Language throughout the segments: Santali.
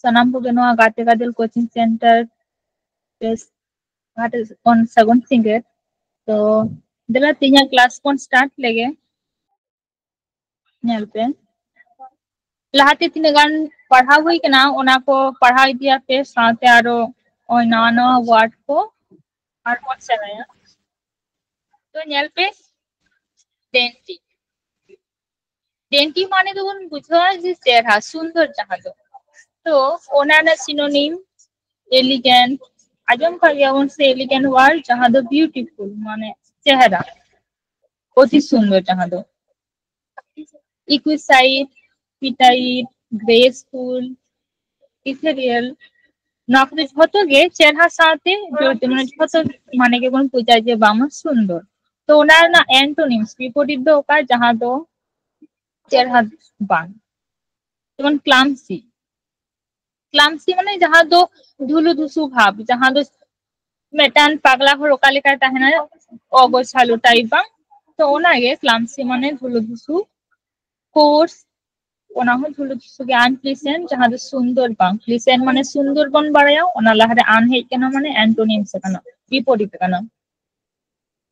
sanam ko geno gate gadel coaching center is on Sagun Singer. तो दला तीन क्लास कौन स्टार्ट लेगे नेल पे लहाते तीन गान पढ़ा हुई के ना ओना को पढ़ा दिया पे साथे आरो और नाना वर्ड को और कौन सा है तो नेल पे डेंटी डेंटी माने तो उन बुझा जे चेहरा सुंदर जहां तो ओना ना सिनोनिम एलिगेंट आजम का गया उनसे एलिगेंट वर्ड जहां दो ब्यूटीफुल माने चेहरा অতি সুন্দর जहां दो इक्विसाइड पिटाइड ग्रेसफुल इथेरियल नॉक दे झतो गे चेहरा साथे जोते माने झतो माने के कोन पूजा जे बामा सुंदर तो ओनार ना एंटोनिम्स विपरीत दो का जहां दो चेहरा बान जेमन क्लामसी क्लामसी माने जहां दो धुलु धुसु भाव जहां दो मेटान पागला हो रोका लेका ताहेना ओगो चालू टाइप बा तो ओना गे क्लामसी माने धुलु धुसु कोर्स ओना हो धुलु धुसु गे अनप्लीसेंट जहां दो सुंदर बांग प्लीसेंट माने सुंदर बन बाड़ाया ओना लहरे आन हे केना माने एंटोनिम से कना विपरीत कना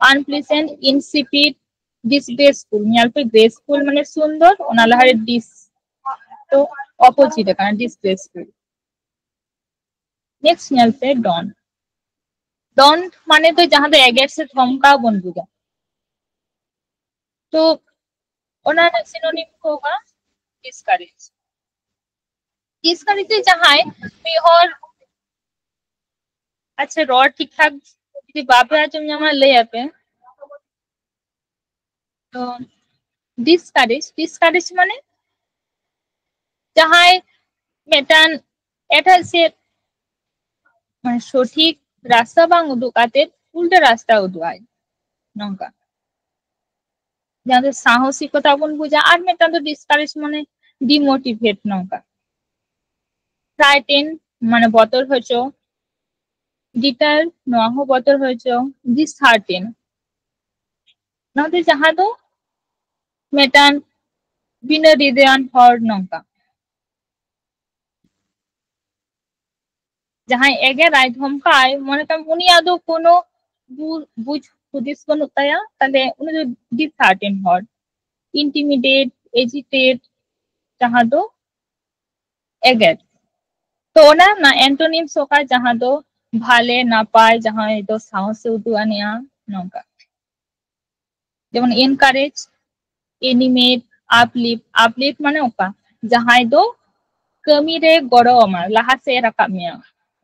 अनप्लीसेंट इंसिपिड डिसग्रेसफुल न्याल पे ग्रेसफुल माने सुंदर ओना लहरे डिस तो ऑपोजिट कना डिसग्रेसफुल नेक्स्ट न्याल पे डॉन डॉन माने तो जहां दो एगेट से धमका बन बुझा तो ओना सिनोनिम होगा डिस्करेज डिस्करेज जहां बिहर अच्छा रॉड ठीक ठाक যদি বাপে আজম জামা লই আপে তো ডিসকারেজ মানে যাহাই মেটান এটা সে মানে সঠিক রাস্তা বাং উদুকাতে উল্টা রাস্তা উদুয়ায় নঙ্কা যাদের সাহসিকতা বন বুঝা আর মেটান তো ডিসকারেজ মানে ডিমোটিভেট নঙ্কা ফ্রাইটেন মানে বতর হইছো ডিটার নোয়াহ বতর হইছো ডিসহার্টেন नौते जहां दो मेटान बिना रिदेयान हर नंका जहां एगे राय धमकाय मने काम उनी आदो कोनो बुझ हुदिस बनु ताया ताले उनी दो डिसहार्टेन हर इंटिमिडेट एजिटेट जहां दो एगे तो ओना ना एंटोनिम सोका जहां दो भाले नापाय जहां दो साहस से उदु आनिया नंका যেমন এনকারেজ এনিমেট আপলিফট মানে ওকা জাহাই দো কামি রে গড়ো আমার লাহা সে রাকাব মিয়া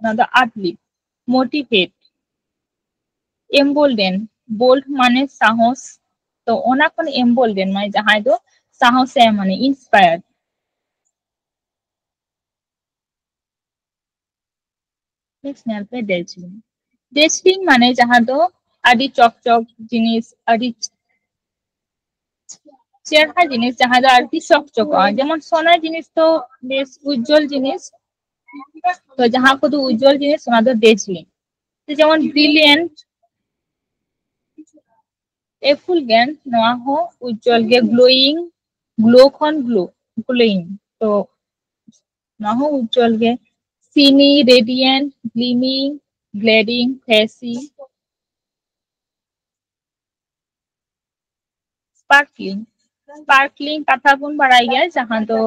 না দো আপলিফট মোটিভেট এমবোল্ডেন বোল্ড মানে সাহস তো ওনা কোন এমবোল্ডেন মানে জাহাই দো সাহস এ মানে ইন্সপায়ার্ড নেক্সট নেল पे डेजलिंग মানে জাহাं दो আদি চকচক জিনিস আদি চেহারা জিনিস जहां दो आरती चकचक যেমন সোনার জিনিস তো বেশ উজ্জ্বল জিনিস তো जहां को तो उज्जवल জিনিস সোনা দো डेजलिंग তো যেমন ব্রিলিয়েন্ট এফুলগেন্ট নোয়া হো উজ্জ্বল গে গ্লোয়িং গ্লো খন গ্লোয়িং তো নোয়া হো উজ্জ্বল গে সিনি রেডিয়েন্ট গ্লিমিং গ্লেডিং ফ্লেসি स्पार्कलिंग कथा बन बढ़ाई गया जहां तो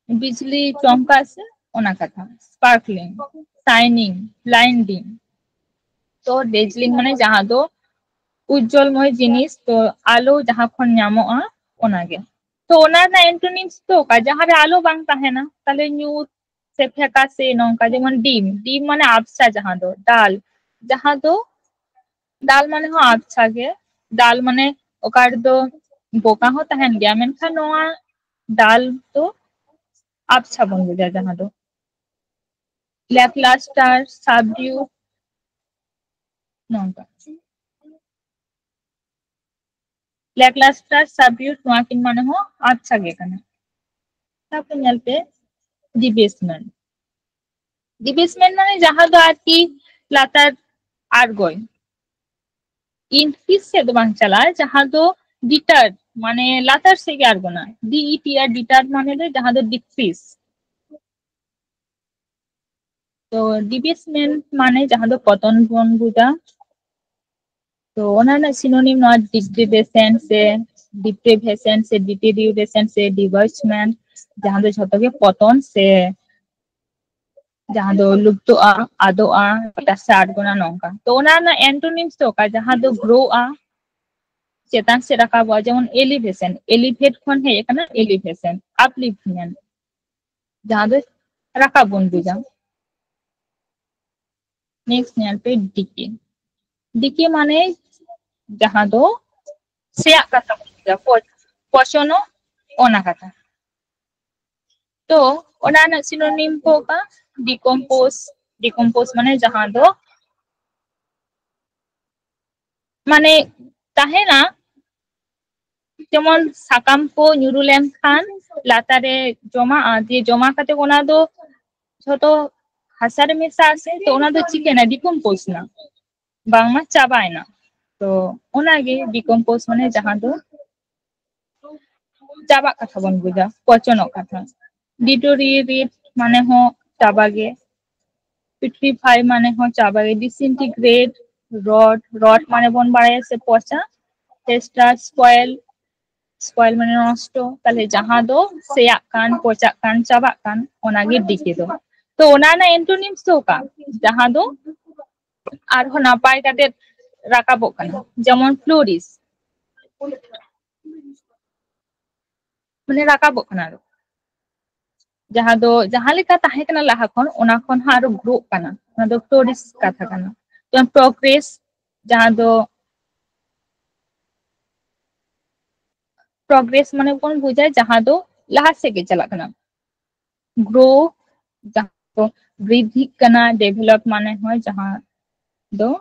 बिजली चमका से ओना कथा स्पार्कलिंग शाइनिंग ब्लाइंडिंग तो डेजलिंग माने जहां दो उज्जवलमय जिनिस तो आलो जहां खन ᱧᱟᱢᱚᱜᱼᱟ ओनागे तो ओना ना एंटोनिम्स तो का जहां रे आलो बांग ताहेना ताले ᱧᱩᱛ से फेका से नंका जेमन डीम माने आबसा जहां दो दाल माने हो आबसा गे दाल माने ओकार दो बोका हो तहन गया मेनखान नोआ दाल तो आबसा बन बुझा जहां दो लैकलास्टर सबड्यू नंका लैकलास्टर सबड्यू नोआ किन माने हो आबसा गे कना तापर नेल पे डिबेसमेंट माने जहां दो आरती लातार आरगोय इनक्रीज से दो बांग चला जहां दो डिटर মানে লাতার থেকে আর্গোনা DETR ডিটার মানে যাহা দো ডিক্রিজ তো ডিবিসমেন্ট মানে যাহা দো পতন বন বুঝা तो उन्होंने सिनोनिम नॉट डिप्रिवेशन से डिप्रिवेशन से डिटेरियोरेशन से डिवर्समेंट जहाँ दो झोटो के पतन से जहाँ दो लुप्तोआ आदोआ तासे आर्गोना नोंका तो उन्होंने एंटोनिम्स तो का जहाँ दो ग्रोआ चेतन से रखा हुआ जेमन एलिवेशन एलिवेट खन है एखाने एलिवेशन अपलिफ्टमेंट जहाँ दो रखा बन बुझा नेक्स्ट नेल पे डिके डिके माने जहाँ दो सेया कथा बुझा पचनो ओना कथा तो ओना सिनोनिम को का डिकम्पोज डिकम्पोज माने जहाँ दो माने ताहेना जेमन साकाम को ᱧᱩᱨᱩ ᱞᱮᱱᱠᱷᱟᱱ लातारे जमा दिए जमा काते ओना दो झोटो हासा रे मेसा आसे तो ओना दो चिकेना डिकम्पोज ना बांगमा चाबायना तो ओनागे डिकम्पोज माने जहाँ दो चाबा कथा बन बुझा पचनो कथा डिटोरिएट माने हो चाबागे पिट्रीफाई माने हो चाबागे डिसइंटीग्रेट रॉड रॉड माने बन बाड़ाय से पचा टेस्टार स्पॉइल स्पॉइल माने नष्ट ताले जहाँ दो सेया कान पचा कान चाबा कान ओनागे डिके दो तो ओना ना एंटोनिम्स तो का जहाँ दो आर हो नापाय काते राकाबोग काना जेमन फ्लोरिस माने राकाबोग काना जहाँ दो जहाँ लेका ताहे कना लाहा खन ओना खन हा आरो ग्रो काना ओना दो फ्लोरिस कथा काना तो प्रोग्रेस जहाँ दो प्रोग्रेस माने कोन बुझाय जहाँ दो लाहा से के चला कना ग्रो जहाँ दो वृद्धि कना डेवलप माने हो जहाँ दो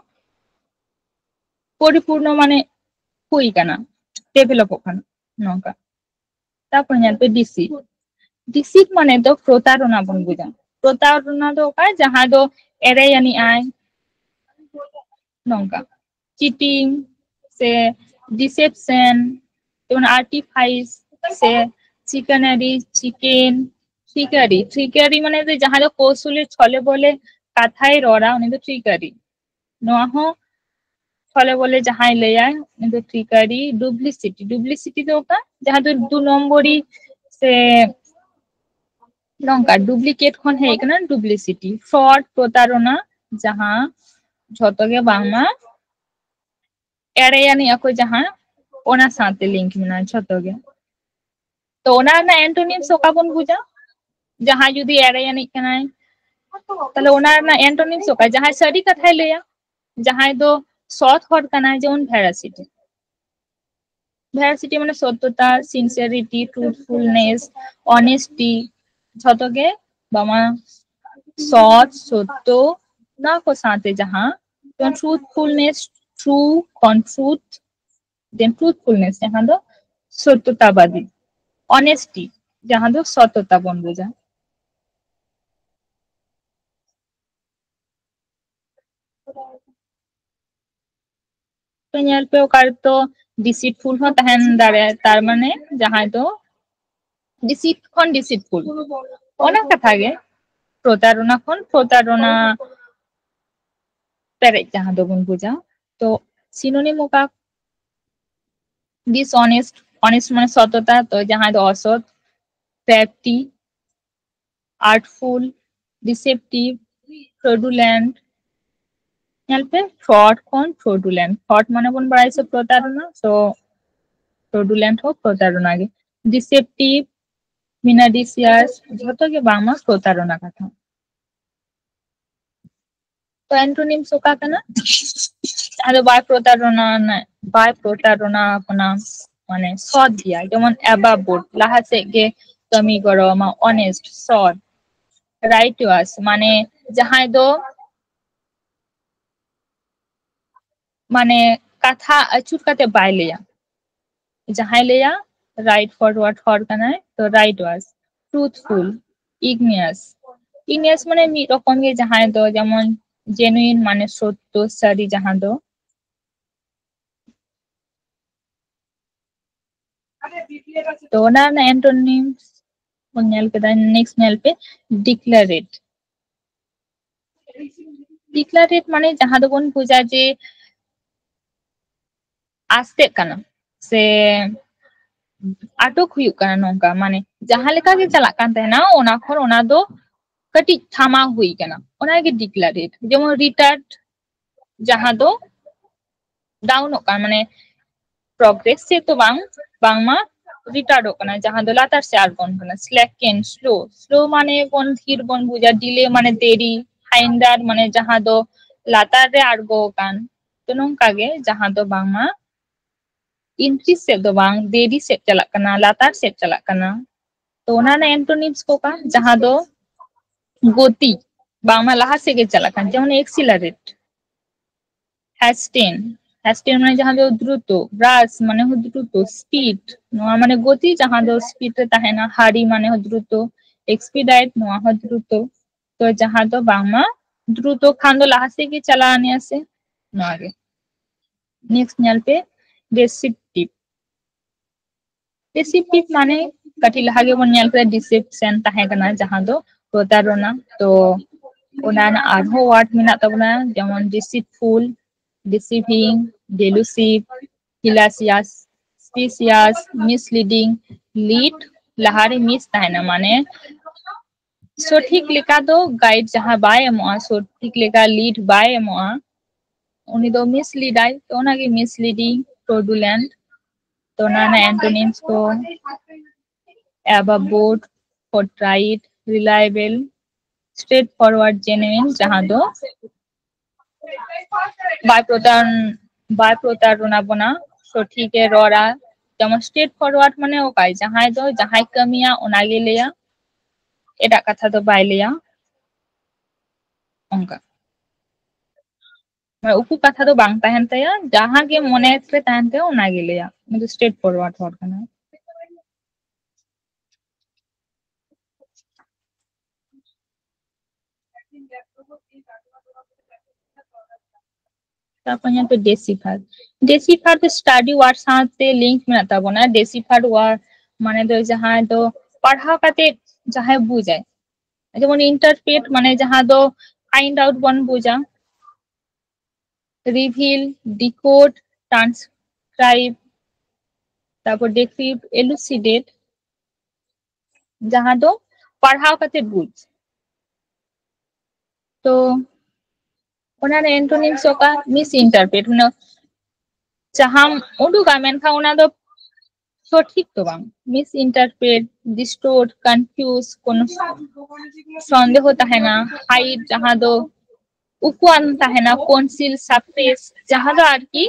परिपूर्ण माने हुई कना डेवलप काना नोका तारपर ñel पे डिसीट डिसीट माने दो प्रतारणा बन बुझा प्रतारणा दो का जहाँ दो एरे यानी आय नोका चीटिंग से डिसेप्शन जेमन आर्टिफाइस से चिकनारी चिकेन ट्रिकारी ट्रिकारी माने जे जहाँ दो कौशले छले बोले काथाय रड़ा उनी दो ट्रिकारी नोआ हो छले बोले जहाँ लेयाय उनी दो ट्रिकारी डुप्लिसिटी डुप्लिसिटी दो का जहाँ दो 2 नम्बरी से नोका डुप्लिकेट खन है कना डुप्लिसिटी फ्रॉड प्रतारणा जहाँ झोतो के बांगमा एरे यानी ako जहाँ ओना साथे लिंक मेना झोतो के तो ओना ना एंटोनिम्स ओका बन बुझा जहाँ जुदी एरे यानी कनाय ताले ओना ना एंटोनिम्स ओका जहाँ सरी कथाय लेया जहाँ दो सत हर कनाय जेमन भेरासिटी भेरासिटी माने सत्यता सिनसियरिटी ट्रूथफुलनेस ऑनेस्टी झोतो के बामा सत सत्य ना को साथे जहाँ truthfulness true truth then truthfulness जहाँ दो सत्यतावादी ऑनेस्टी जहाँ दो सत्यता बन बुझा तो ñel पे ओकार तो डिसीटफुल हो तहन दारे तार माने जहाँ दो डिसीट खन डिसीटफुल ओना कथा गे प्रतारणा खन प्रतारणा पेरे जहाँ दो बन बुझा तो सिनोनिम ओका डिसऑनेस्ट ऑनेस्ट माने सत्यता तो जहाँ दो असत crafty artful deceptive fraudulent ñel पे फ्रॉड खन fraudulent फ्रॉड माने बन बाड़ाय से प्रतारणा तो fraudulent हो प्रतारणा गे डिसेप्टिव मिनाडिसियास झोतो के बांगमा प्रतारणा कथा तो एंटोनिम सोका कना आदो बाय प्रतारणा अपना माने सद दिया जेमन एबा बोर्ड लाहा से गे कमी करो मा ऑनेस्ट सद राइटवास माने जहां दो माने कथा अचूर काते बाय लिया जहां लिया राइट फॉरवर्ड हर कना तो राइट वास ट्रूथफुल इग्नियस इग्नियस माने मी रकम गे जहां दो जेमन जेनुइन माने सत्य सारी जहाँ दो तो ona na antonyms bon nyel keda. Next nyel pe declarate. Declarate mane jaha do bon buja je aste kana se atok huyuk kana nongka mane jaha leka ge chalak kan tahena ona khon ona do kati thama hui kana ona ge declarate jemon retard jaha do down ok mane progress se to bangma retard ok kana jaha do latar se argon kana slacken slow mane bon thir bon buja delay mane deri hinder mane jaha do latar re argo kan to nongka ge jaha do bangma increase se do bang deri se chalak kana latar se chalak kana to ona na antonyms ko ka jaha do goti bangma laha se ge chalak kan jemon accelerate hasten মানে jaha do druto rush মানে ho druto speed noa মানে goti jaha do speed re tahena hari মানে ho druto expedite noa ho druto to jaha do bangma druto khan do laha se ge chala ane ase noa ge next nyal pe descriptive deceptive মানে কাটি লাহাগে বন nyal keda deception tahe kana jaha do protarona to ona na arho word mena tabuna jemon deceitful deceiving delusive fallacious specious misleading lead lahari miss tahena mane সঠিক লেখা do guide jaha bai emoa সঠিক লেখা lead bai emoa uni do mislead ai to ona ge misleading fraudulent to ona na antonyms ko above forthright reliable straightforward genuine jaha do by protarona bona সঠিক এ ররা যেমন স্ট্রেট ফরওয়ার্ড মানে ওকাই জাহাই do jahay kamiya ona ge leya eta katha do bai leya onka মানে uku katha do bang tahen taya jaha ge mone re tahen taya ona ge leya কিন্তু স্ট্রেট ফরওয়ার্ড হওয়ার kana তারপর यहाँ पे डेसिफार तो स्टडी ওয়ার্ড সাথে লিংক মেনা তাবনা डेसिफार ওয়ার্ড মানে do jaha do parhaw kate jahay bujay যেমন ইন্টারপ্রেট মানে যাহা do find out বন বুঝা রিভিল ডিকোড ট্রান্সক্রাইব তারপর decrypt elucidate যাহা do parhaw kate বুঝ তো ওনার antonyms oka misinterpret মানে যাহা উডুকা মেনখা ওনা do সঠিক তো বাং misinterpret distort confuse কোন সন্দেহ তাহে না হাইড যাহা do ukuan tahe na conceal suppress jaha do ar ki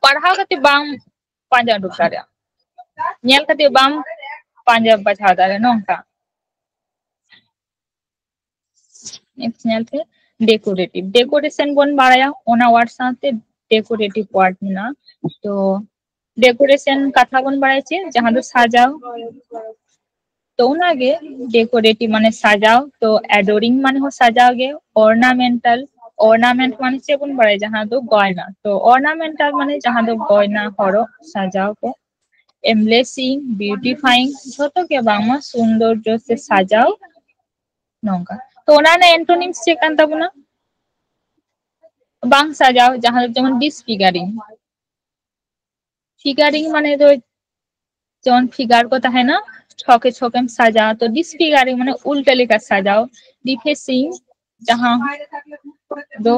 parhaw kate bang panja dukara nyel kate bang panja bachha dare nongka next nyel pe decoration bon baraya ona word সাথে decorative word na to decoration katha bon baraiche jaha do sajao तो उनागे डेकोरेटिव माने साजाओ तो एडोरिंग माने हो साजाओ गे ऑर्नामेंट माने से बन बड़े जहाँ दो गयना तो ऑर्नामेंटल माने जहाँ दो गयना हरो साजाओ को एम्ब्लेसिंग ब्यूटीफाइंग छोटो के बांगमा सौंदर्य से साजाओ नोंका तो ओनाना एंटोनिम्स चेक कान ताबुना बांग साजाओ जहाँ जेमन फिगारिंग माने दो যেমন ফিগার को है ना ছকে ছকে সাজা তো ডিসফিগারিং মানে উল্টো লেখা সাজাও ডিফেসিং जहाँ दो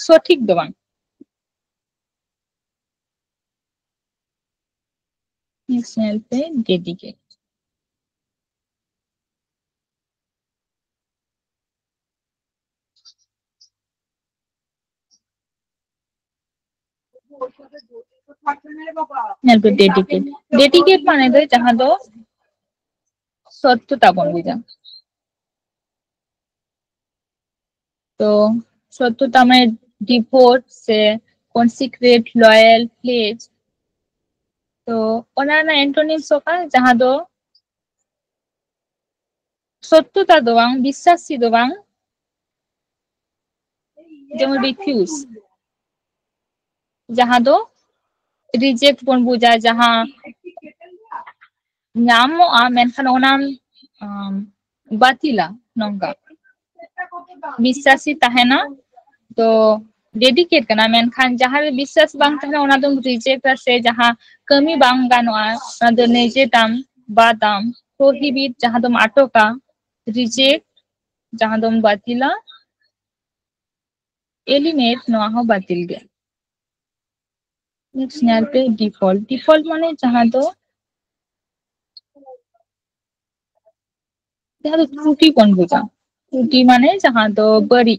সঠিক দোবাং नेक्स्ट नेल पे डेडिकेट नेल पे डेडिकेट माने दो जहाँ दो সত্যতা বন বুঝা तो সত্যতা মানে ডিভোট से कॉन्सिक्रेट लॉयल प्लेज तो ओनाना एंटोनिम्स ओका जहाँ दो সত্যতা দো বাং বিশ্বাসী দো বাং যেমন রিফিউজ जहाँ दो रिजेक्ट बन बुझा जहाँ ᱧᱟᱢᱚᱜᱼᱟ ᱢᱮᱱᱠᱷᱟᱱ ᱚᱱᱟᱢ ᱵᱟᱹᱛᱤᱞᱟ ᱱᱚᱝᱠᱟ ᱵᱤᱥᱥᱟᱥᱤ ᱛᱟᱦᱮᱱᱟ ᱛᱚ ᱰᱮᱰᱤᱠᱮᱴ ᱠᱟᱱᱟ ᱢᱮᱱᱠᱷᱟᱱ ᱡᱟᱦᱟᱸᱨᱮ ᱵᱤᱥᱥᱟᱥ ᱵᱟᱝ ᱛᱟᱦᱮᱱᱟ ᱚᱱᱟ ᱫᱚᱢ ᱨᱤᱡᱮᱠᱴᱟ ᱥᱮ ᱡᱟᱦᱟᱸ ᱠᱟᱹᱢᱤ ᱵᱟᱝ ᱜᱟᱱᱚᱜᱼᱟ ᱚᱱᱟ ᱫᱚ ᱱᱤᱡᱮᱛᱟᱢ ᱵᱟᱫᱟᱢ ᱯᱨᱳᱦᱤᱵᱤᱴ ᱡᱟᱦᱟᱸ ᱫᱚᱢ ᱟᱴᱚᱠᱟ ᱨᱤᱡᱮᱠᱴ ᱡᱟᱦᱟᱸ ᱫᱚᱢ ᱵᱟᱹᱛᱤᱞᱟ এলিমেট ᱱᱚᱣᱟ ᱦᱚᱸ ᱵᱟᱹᱛᱤᱞ ᱜᱮ नेक्स्ट ᱧᱮᱞ ᱯᱮ डिफॉल्ट डिफॉल्ट মানে ᱡᱟᱦᱟᱸ ᱫᱚ ত্রুটি বন বোঝা ত্রুটি মানে jahan do bari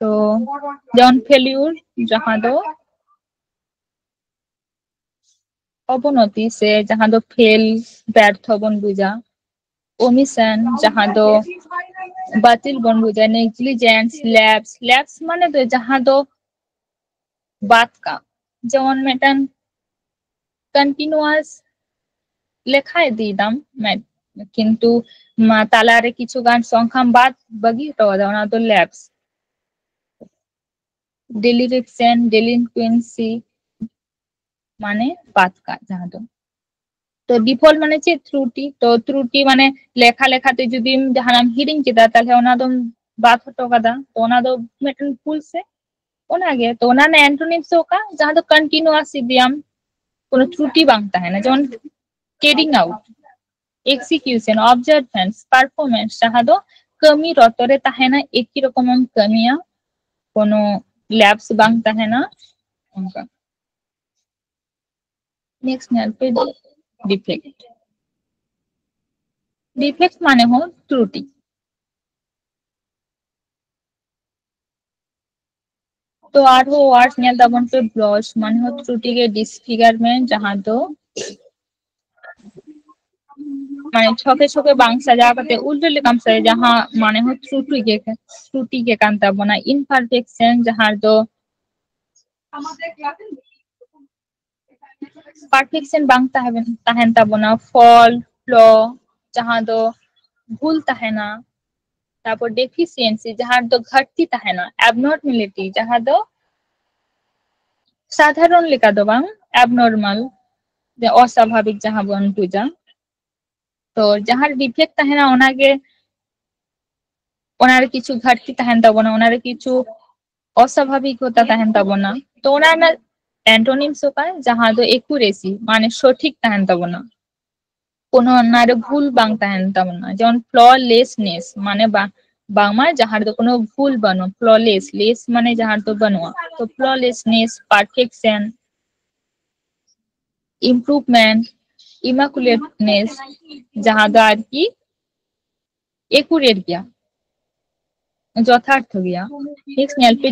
তো যেমন ফেলিউর jahan do অবনতি সে jahan do ফেল ব্যর্থ বন বোঝা ওমিশন jahan do বাতিল বন বোঝা নেগলিজেন্স ল্যাপস মানে তো jahan do বাদ কা যেমন মেটান কন্টিনিউয়াস লেখা দিদাম কিন্তু তালারে কিছু গান সংখ্যাম বাদ বাগি হটওয়া ওনা তো ল্যাপস ডেলিরেকশন ডেলিনকুয়েন্সি মানে বাদ কা যাহা তো তো ডিফল্ট মানে চে ত্রুটি তো ত্রুটি মানে লেখা লেখাতে যদি জাহানাম হিরিং কেদা তাহলে ওনা দম বাদ হটো কাদা তো ওনা দো মেটান ভুল সে ওনাগে তো ওনা না অ্যান্টোনিমস ওকা যাহা দো কন্টিনিউয়াস ইদিয়াম কোনো ত্রুটি বাং তাহেনা যেমন caring out execution observance performance যাহা দো কামি রতরে তাহেনা একই রকম কামিয়া কোনো ল্যাবস বাং তাহেনা অনকা নেক্সট নেলপে ডিফেক্ট ডিফেক্ট মানে হো ত্রুটি তো আর হো ওয়ার্ডস নেল তাবন पे ब्लॉश মানে হো ত্রুটি के डिसफिगरमेंट जहां दो মানে ছকে ছকে বাংসা জায়গাতে উল্টো লেখাম সে যাহা মানে হো ত্রুটি কে কান্তা বনা ইমপারফেকশন যাহার দো পারফেকশন বাং তাহেন তাবনা ফল ফ্ল যাহা দো ভুল তাহেনা তারপর ডেফিসিয়েন্সি যাহার দো ঘাটতি তাহেনা অ্যাবনর্মালিটি যাহা দো সাধারণ লেখা দো বাং অ্যাবনর্মাল যে অস্বাভাবিক যাহা বন বুঝা তো যাহার ডিফেক্ট তাহেনা ওনাগে ওনার কিছু ঘাটতি তাহেন তাবনা ওনার কিছু অস্বাভাবিকতা তাহেন তাবনা তো ওনার না অ্যান্টোনিমস ওকা যাহা দো একুরেসি মানে সঠিক তাহেন তাবনা কোনো ওনার ভুল বাং তাহেন তাবনা যেমন ফ্ললেসনেস মানে বাংমা যাহার দো কোনো ভুল বানো ফ্ললেস মানে যাহার দো বানোয়া তো ফ্ললেসনেস পারফেকশন ইমপ্রুভমেন্ট ইমাকুলেটনেস যাহা দো আর কি একুরেট গিয়া যথার্থ গিয়া নেক্সট নেলপে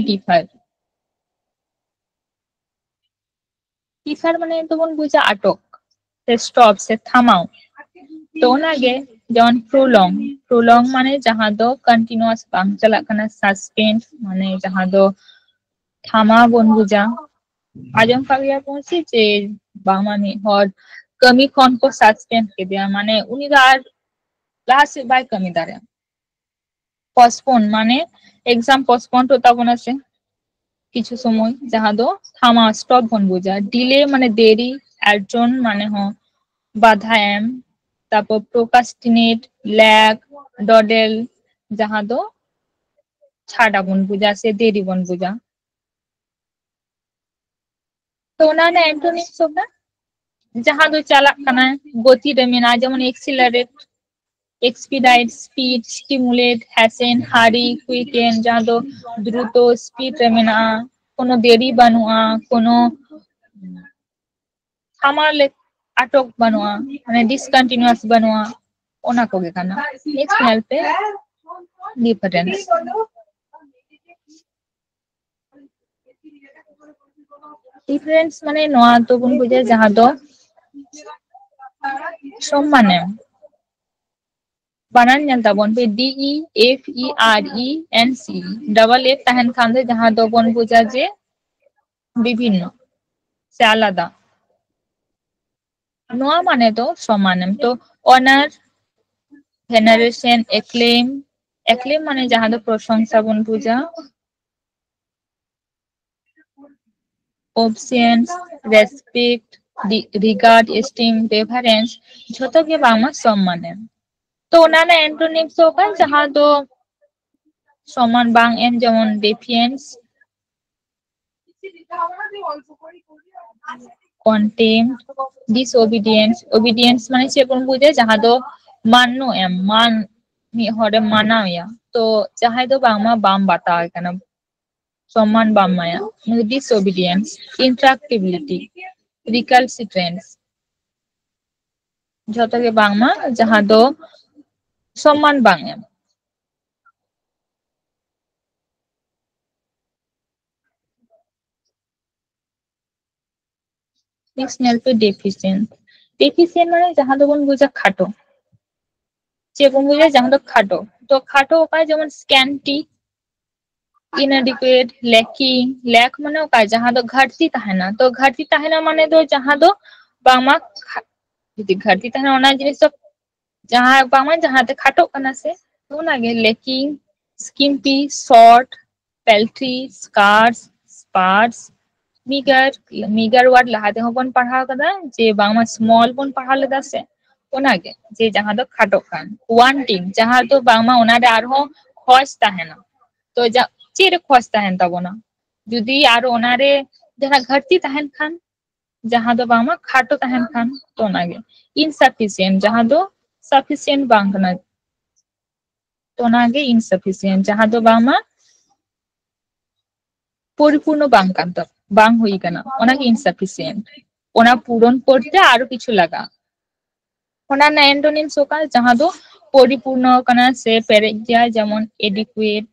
ডিফার মানে তো বন বুঝা আটক সে স্টপ সে থামাও তো ওনাগে যেমন প্রলং মানে যাহা দো কন্টিনিউয়াস বাং চালাক কানা সাসপেন্ড মানে যাহা দো থামা বন বুঝা আজম কাগিয়া পৌঁছি যে বাংমানি হর কমি খন কো সাসপেন্ড কে দেয়া মানে উনি আর লাহা সে বাই কমি দাঁড়া পসপোন মানে এক্সাম পসপন্ড হতা বনা সে কিছু সময় যাহা দো থামা স্টপ বন বুঝা ডিলে মানে দেরি অ্যাডজন মানে হ বাধা এম তারপর প্রোকাস্টিনেট ল্যাগ ডডেল যাহা দো ছাড়া বন বুঝা সে দেরি বন বুঝা তো ওনা না অ্যান্টোনিমস ওকা যাহা দো চালাক কানা গতি রে মেনা যেমন এক্সিলারেট এক্সপিডাইট স্পিড স্টিমুলেট হ্যাসেন হারি কুইকেন যাহা দো দ্রুত স্পিড রে মেনা কোনো দেরি বানুয়া কোনো থামালে আটক বানুয়া মানে ডিসকন্টিনিউয়াস বানুয়া ওনা কোগে কানা নেক্সট নেলপে ডিফারেন্স ডিফারেন্স মানে নোয়া তো বন বুঝে যাহা দো সম্মানে বানান জান তাবন पे DEFERENC डबल एफ তাহেন খান্দে যাহা দো বন বুঝা যে বিভিন্ন সে আলাদা নোয়া মানে তো সম্মানম তো অনার ভেনারেশন এক্লেম মানে যাহা দো প্রশংসা বন বুঝা obedience respect regard, esteem, reference ᱡᱷᱚᱛᱚ ᱜᱮ ᱵᱟᱝᱢᱟ ᱥᱚᱢᱢᱟᱱ ᱮᱢ। ᱛᱚ ᱚᱱᱟ ᱨᱮᱱᱟᱜ অ্যান্টোনিমস ᱫᱚ ᱠᱟᱱ ᱡᱟᱦᱟᱸ ᱫᱚ ᱥᱚᱢᱢᱟᱱ ᱵᱟᱝ ᱮᱢ, ᱡᱮᱢᱚᱱ ᱰᱮফিয়েন্স, কন্টেম্প, ডিসওবিডিয়েন্স। ওবিডিয়েন্স মানে চেদ বন বুঝে যাহা দো মান্য এম, মান ᱢᱤᱫ ᱦᱚᱲᱮᱢ ᱢᱟᱱᱟᱣᱮᱭᱟ ᱛᱚ ᱡᱟᱦᱟᱸᱭ ᱫᱚ ᱵᱟᱝᱢᱟ ᱵᱟᱢ ᱵᱟᱛᱟᱣ ᱠᱟᱱᱟ, সম্মান বাম মায়া। ডিসওবিডিয়েন্স, ইন্ট্রাক্টিবিলিটি, রিকালসিট্রেন্স ᱡᱷᱚᱛᱚ ᱜᱮ ᱵᱟᱝᱢᱟ ᱡᱟᱦᱟᱸ ᱫᱚ সম্মান বাং এম। নেক্সট ᱧᱮᱞ ᱯᱮ ᱰᱮফিসিয়েন্ট। ডেফিসিয়েন্ট মানে যাহা দো বন বুঝা খাটো, চেদ বন বুঝা যাহা দো খাটো। তো খাটো ওকায় যেমন স্ক্যান্টি, inadequate, lacking, lack মানে ওকায় যাহা দো ঘাটতি তাহেনা। তো ঘাটতি তাহেনা মানে দো যাহা দো বাংমা যদি ঘাটতি তাহেনা ওনা জিনিস তো যাহা বাংমা যাহাতে খাটো কানা সে তো ওনাগে lacking, skimpy, short, paltry, scarce, sparse, meagre. Meagre word লাহাতে হবন পাড়হাও কাদা যে বাংমা স্মল বন পাড়হাও লেদা সে ওনাগে যে যাহা দো খাটো কান। ওয়ান্টিং যাহা দো বাংমা ওনারে আরহো খোঁজ তাহেনা। তো যা चेर खोज तहन तबोना जुदी आरो ओनारे जहां घटती तहन खान जहां दो बामा खाटो तहन खान तो नागे इनसफिशिएंट जहां दो सफिशिएंट बांग कना तो नागे इनसफिशिएंट जहां दो बामा পরিপূর্ণ বাং কান তো বাং হুই কানা ওনাকে ইনসাফিসিয়েন্ট ওনা পূরণ করতে আরো কিছু লাগা ওনা না অ্যান্টোনিমস ওকা যাহা দো পরিপূর্ণ কানা সে পেরে গিয়া যেমন এডিকুয়েট,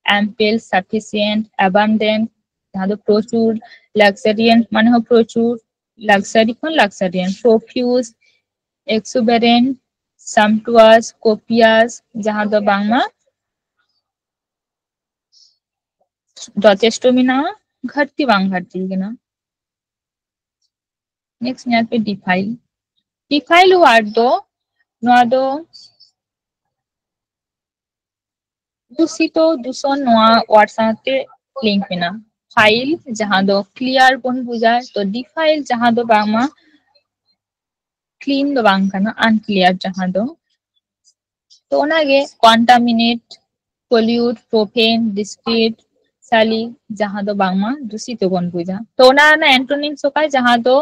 ample, sufficient, abundant যাহা দো প্রচুর, luxuriant মানে হয় প্রচুর, লাক্সারি কোন luxuriant, profuse, exuberant, sumptuous, copious যাহা দো বাংমা যথেষ্ট মিনা ঘাটতি বাং ঘাটতি কিনা। নেক্সট ᱧᱮᱞ ᱯᱮ ডিফাইল। ডিফাইল ওয়ার্ড দো নোয়া দো দূষিত, দূষণ নোয়া ওয়ার্ড সাথে লিংক মেনা। ফাইল যাহা দো ক্লিয়ার বন বুঝায় তো ডিফাইল যাহা দো বাংমা ক্লিন দো বাং কানা আনক্লিয়ার যাহা দো তো ওনাগে কন্টামিনেট, পলিউট, প্রোফেন, ডিসক্রিট, সালি যাহা দো বাংমা দূষিত বন বুঝা। তো ওনা না অ্যান্টোনিমস ওকায় যাহা দো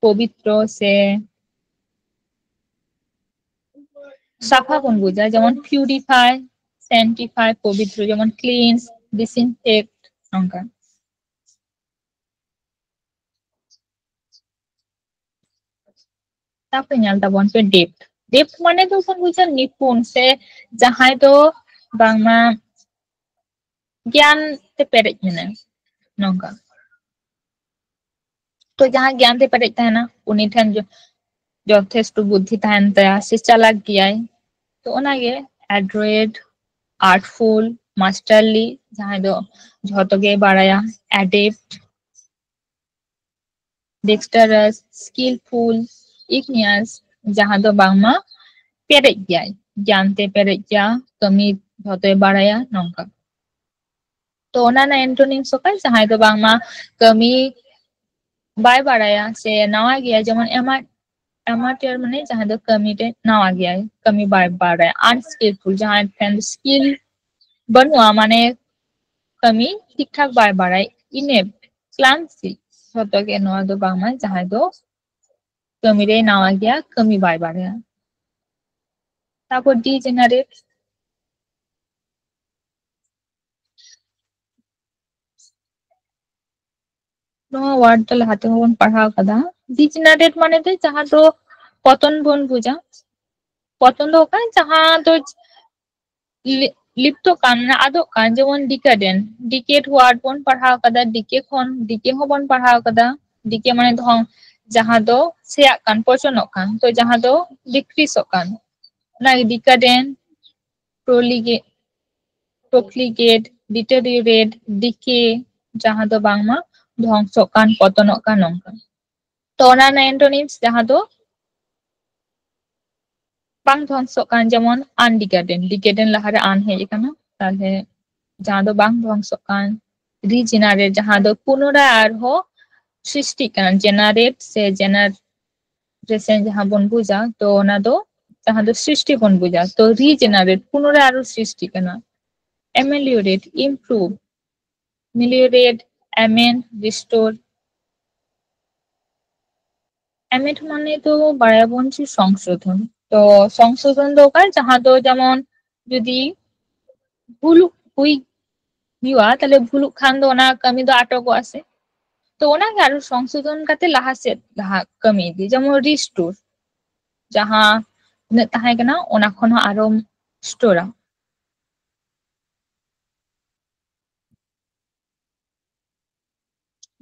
পবিত্র সে সাফা বন বুঝা যেমন পিউরিফাই, স্যান্টিফাই পবিত্র যেমন ক্লিনস, ডিসইনফেক্ট নঙ্কা। তারপরে ᱧᱮᱞ ᱛᱟᱵᱚᱱ ᱯᱮ ᱰᱮᱯথ। ᱰᱮᱯথ মানে তো বন বুঝা নিপুণ সে যাহাই দো বাংমা জ্ঞান তে পেরেজ মেনা নঙ্কা। তো যাহা জ্ঞান তে পেরেজ তাহেনা উনি ঠেন যথেষ্ট বুদ্ধি তাহেন তায়া সে চালাক গিয়ায় তো ওনাগে অ্যাড্রয়েড, আর্টফুল, মাস্টারলি যাহাই দো ঝᱚᱛᱚ ᱜᱮ ᱵᱟᱲᱟᱭᱟ, অ্যাডেপ্ট, ডেক্সটারাস, স্কিলফুল, ইগনিয়াস যাহা দো বাংমা পেরেজ গিয়ায় জ্ঞান তে পেরেজ গিয়া কামি ঝᱚᱛᱚᱭ ᱵᱟᱲᱟᱭᱟ নঙ্কা। তো ওনা না অ্যান্টোনিমস ওকায় যাহাই দো বাংমা কামি বাই বাড়ায়া সে নাওয়া গিয়া যেমন amateur মানে যাহা দো কামিতে নাওয়া গিয়ায় কামি বাই বাড়ায়। আনস্কিলফুল যাহা ঠেন স্কিল বানুয়া মানে কামি ঠিকঠাক বাই বাড়ায়। ইনেপ্ট, ক্লান্সি ঝᱚᱛᱚ ᱜᱮ ᱱᱚᱣᱟ ᱫᱚ ᱵᱟᱝᱢᱟ ᱡᱟᱦᱟᱸᱭ ᱫᱚ ᱠᱟᱹᱢᱤ ᱨᱮ ᱱᱟᱣᱟ ᱜᱮᱭᱟ ᱠᱟᱹᱢᱤ ᱵᱟᱭ ᱵᱟᱲᱟᱭᱟ। তারপর ডিজেনারেট। ᱱᱚᱣᱟ ওয়ার্ড ᱫᱚ ᱞᱟᱦᱟতে ᱦᱚᱸᱵᱚᱱ ᱯᱟᱲᱦᱟᱣ ᱠᱟᱫᱟ। ডিজেনারেট মানে ᱫᱚ ᱡᱟᱦᱟᱸ ᱫᱚ পতন বন বুঝা। পতন ᱫᱚ ওখানে ᱡᱟᱦᱟᱸ ᱫᱚ লিপ্ত কান না আদক কান যেমন ডিকাডেন্ট। ডিকেট ওয়ার্ড বন পাড়হাও কাদা ডিকে খন ডিকে হᱚᱸ বন পাড়হাও কাদা। ডিকে মানে ধং যাহা দো সেয়াক কান পচনক কান তো যাহা দো ডিক্রিসক কান না ডিকাডেন্ট, প্রলিগেট, প্রফ্লিগেট, ডিটেরিওরেট, ডিকে যাহা দো বাংমা ধ্বংসক কান পতনক কান নঙ্কা। তো ওনা না অ্যান্টোনিমস যাহা দো bang ধ্বংসক কান যেমন আনডিকেডেন্ট। ডিকেডেন্ট লাহারে আন হেজ কানা তাহলে যাহা দো bang ধ্বংসক কান। রিজেনারেট যাহা দো পুনরায় আরহো सृष्टि कना जेनारेट से जेनारेशन जहाँ बन बुझा तो ओना दो जहाँ दो सृष्टि बन बुझा तो रीजेनारेट पुनराय आरो सृष्टि कना एमेलियोरेट इम्प्रूव मिलियोरेट एमेंड रिस्टोर एमेंड माने तो बाराबंशी संशोधन तो संशोधन दरकार जहाँ दो जेमन यदि भूल हुई हुआ ताहले भूल खान दो ओना कमी दो आटकवा से तो ओना के आरो संशोधन काते लाहा से लाहा कमी इदी जेमन रिस्टोर जहाँ न ताहे कना ओना खन हो आरो स्टोरा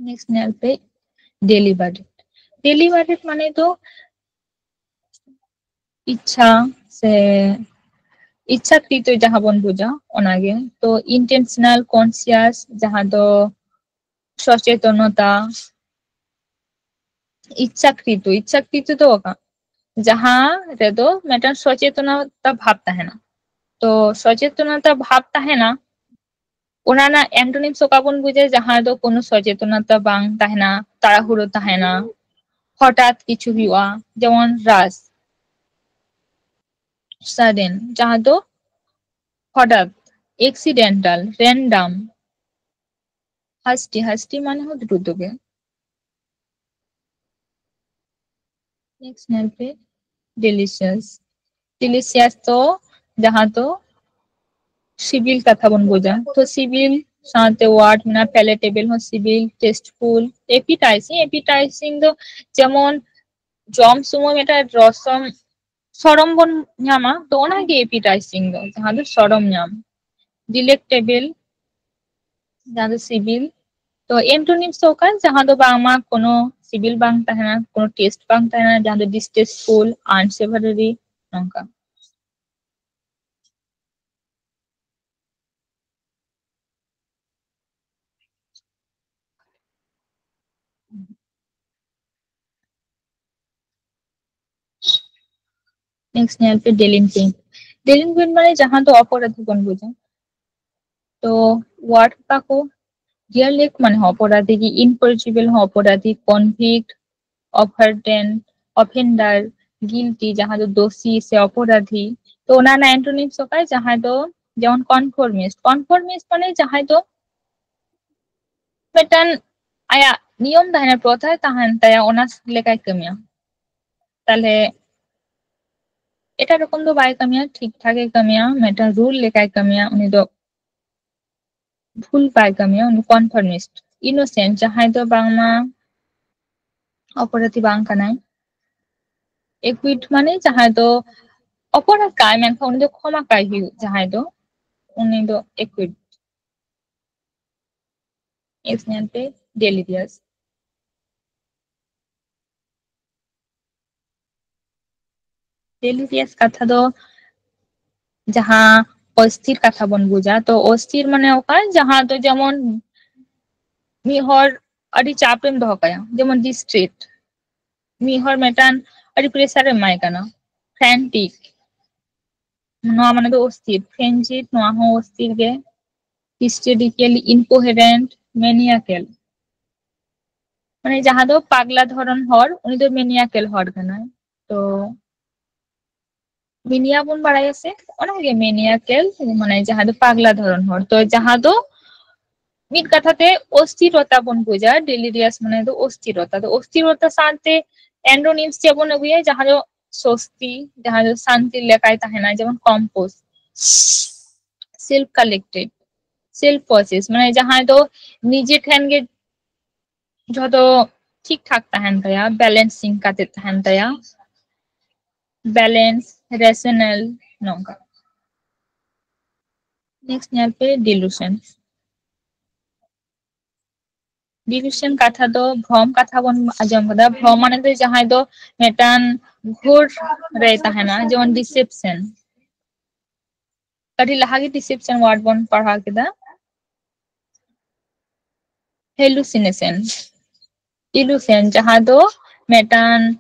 नेक्स्ट नेल पे डेलीबरेट माने तो इच्छा से इच्छाकृत जहाँ बन बुझा ओनागे तो इंटेंशनल कॉन्शियस जहाँ दो सचेतनता इच्छाकृत तो ओका जहाँ रेदो मेटन सचेतनता भाव तहना तो सचेतनता भाव तहना ओनाना एंटोनिम सोका बन बुझे जहाँ दो कोनो सचेतनता बांग तहना ताड़ाहुड़ो तहना हठात किछु हुआ जेमन रास साडेन जहाँ दो हठात एक्सीडेंटल रैंडम हस्टी माने हो द्रुत के नेक्स्ट नेल पे डिलीशियस तो जहाँ तो सिविल कथा बन बुझा तो सिविल साथे वार्ड ना पैलेटेबल हो सिविल टेस्टफुल एपिटाइजिंग दो जेमन जम सुमो मेटा रसम सरम बन ᱧᱟᱢᱟ तो ओना गे एपिटाइजिंग दो जहाँ दो सरम ᱧᱟᱢ डिलेक्टेबल जहाँ दो सिविल तो एंटोनिम सोका जहाँ दो बांगमा कोनो सिविल बांग तहना कोनो टेस्ट बांग तहना जहाँ दो डिस्टेस्टफुल अनसेवररी नोंका नेक्स्ट नेल पे डेलिंक्वेंट माने जहाँ तो अपराधी बन बुझा तो वार्ड का को डियरलेक माने हो अपराधी की इनपरिजिबल हो अपराधी कन्विक्ट ऑफेंडर गिल्टी जहाँ दो दोषी से अपराधी तो ओनाना एंटोनिम सोका जहाँ दो जेमन कन्फर्मिस्ट माने जहाँ दो मेटन आया नियम तहना प्रथा तहन ताया ओना लेकाय कमिया ताले एटा रकम दो बाय कमिया ठीक ठाक कमिया मेटन रूल लेकाय कमिया उनी दो भूल पाय कमिया उनी कन्फर्मिस्ट इनोसेंट जहाँ दो बांगमा अपराधी बांग कनाय एक्विट माने जहाँ दो अपराध काय मेनखा उनी दो क्षमा काय हिउ जहाँ दो उनी दो एक्विट एक्सनेल पे डेलिरियस कथा दो जहाँ अस्थिर कथा बन बुझा तो अस्थिर माने ओका जहाँ तो जेमन मिहर अडी चापेम दो कया जेमन डिस्ट्रेट मिहर मेटान अडी प्रेशर एमाय कना फ्रैंटिक नोआ माने दो अस्थिर फ्रेंजिट नोआ हो अस्थिर गे हिस्टेरिकली इनकोहेरेंट मैनियाकल माने जहाँ दो पागला धरन हर उनी दो मैनियाकल हर कना तो मिनिया बन बाड़ाय से ओनागे मैनियाकल माने जहाँ दो पागला धरन हर तो जहाँ दो मिट कथाते अस्थिरता बन बुझा डेलिरियस माने दो अस्थिरता साथे एंडोनिम्स जेबन अगुया जहाँ दो स्वस्ति जहाँ दो शांति लेकाय तहना जेमन compose self collected self process माने जहाँ दो निजे ठेन गे जो ठीक ठाक तहन तया बैलेंसिंग काते तहन तया बैलेंस रेशनल नोंका नेक्स्ट यहाँ पे डिल्यूशन कथा दो भ्रम कथा बन आजम कदा भ्रम माने दो जहाँ दो मेटान घोर रे तहना जेमन डिसेप्शन कटी लहागी डिसेप्शन वर्ड बन पढ़ा केदा हेलुसिनेशन इल्यूशन जहाँ दो मेटान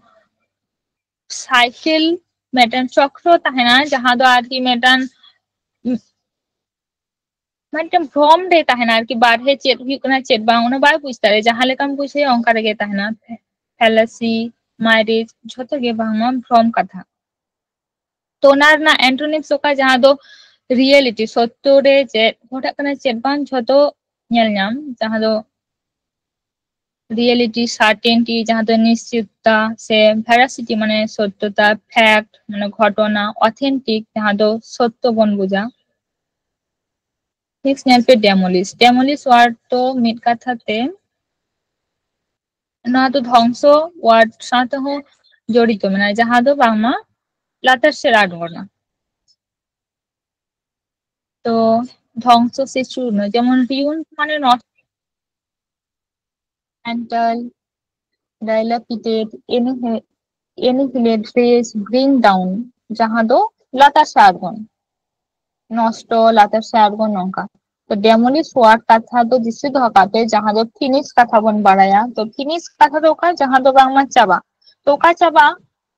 साइकिल मेटान चक्र तहना जहाँ दो आरकी मेटान ᱢᱤᱫᱴᱮᱱ ᱯᱷᱨᱚᱢ ᱨᱮ ᱛᱟᱦᱮᱱᱟ ᱟᱨᱠᱤ ᱵᱟᱨᱦᱮ ᱪᱮᱫ ᱦᱩᱭᱩᱜ ᱠᱟᱱᱟ ᱪᱮᱫ ᱵᱟᱝ ᱚᱱᱟ ᱵᱟᱭ ᱵᱩᱡ ᱫᱟᱲᱮᱭᱟᱜᱼᱟ ᱡᱟᱦᱟᱸ ᱞᱮᱠᱟᱢ ᱵᱩᱡᱷᱟᱹᱣᱟ ᱚᱱᱠᱟ ᱨᱮᱜᱮ ᱛᱟᱦᱮᱱᱟ ᱯᱷᱮᱞᱟᱥᱤ ᱢᱟᱨᱤᱡ ᱡᱷᱚᱛᱚ ᱜᱮ ᱵᱟᱝᱢᱟ ᱯᱷᱨᱚᱢ ᱠᱟᱛᱷᱟ ᱛᱚ ᱚᱱᱟ ᱨᱮᱱᱟᱜ ᱮᱱᱴᱨᱚᱱᱤᱠᱥ ᱚᱠᱟ ᱡᱟᱦᱟᱸ ᱫᱚ ᱨᱤᱭᱮᱞᱤᱴᱤ ᱥᱚᱛᱛᱚ ᱨᱮ ᱪᱮᱫ ᱜᱷᱚᱴᱟᱜ ᱠᱟᱱᱟ ᱪᱮᱫ ᱵᱟᱝ ᱡᱷᱚᱛᱚ ᱧᱮᱞ ᱧᱟᱢ ᱡᱟᱦᱟᱸ ᱫᱚ রিয়েলিটি সার্টেনটি যাহা দো নিশ্চিততা সে ভেরাসিটি মানে সত্যতা ফ্যাক্ট মানে ঘটনা অথেন্টিক যাহা দো সত্য বন বুঝা নেক্সট ᱧᱮᱞ ᱯᱮ ᱰᱮᱢোলিশ ᱰᱮᱢোলিশ ওয়ার্ড তো মিট কাথাতে ᱱᱚᱣᱟ ᱫᱚ ধ্বংস ওয়ার্ড সাথে হো জড়িত মানে যাহা দো বাংমা লাতার সে আড়গোনা তো ধ্বংস সে চূর্ণ যেমন রিউন মানে not mental dilapidated annihilate raise bring down যাহা দো লাতার সে আড়গোন নষ্ট লাতার সে আড়গোন নঙ্কা তো ডেমোলিশ ওয়ার্ড কাথা দো দিছে ধকাতে যাহা দো ফিনিশ কাথা বন বাড়ায়া তো ফিনিশ কাথা দো কা যাহা দো বাংমা চাবা তো কা চাবা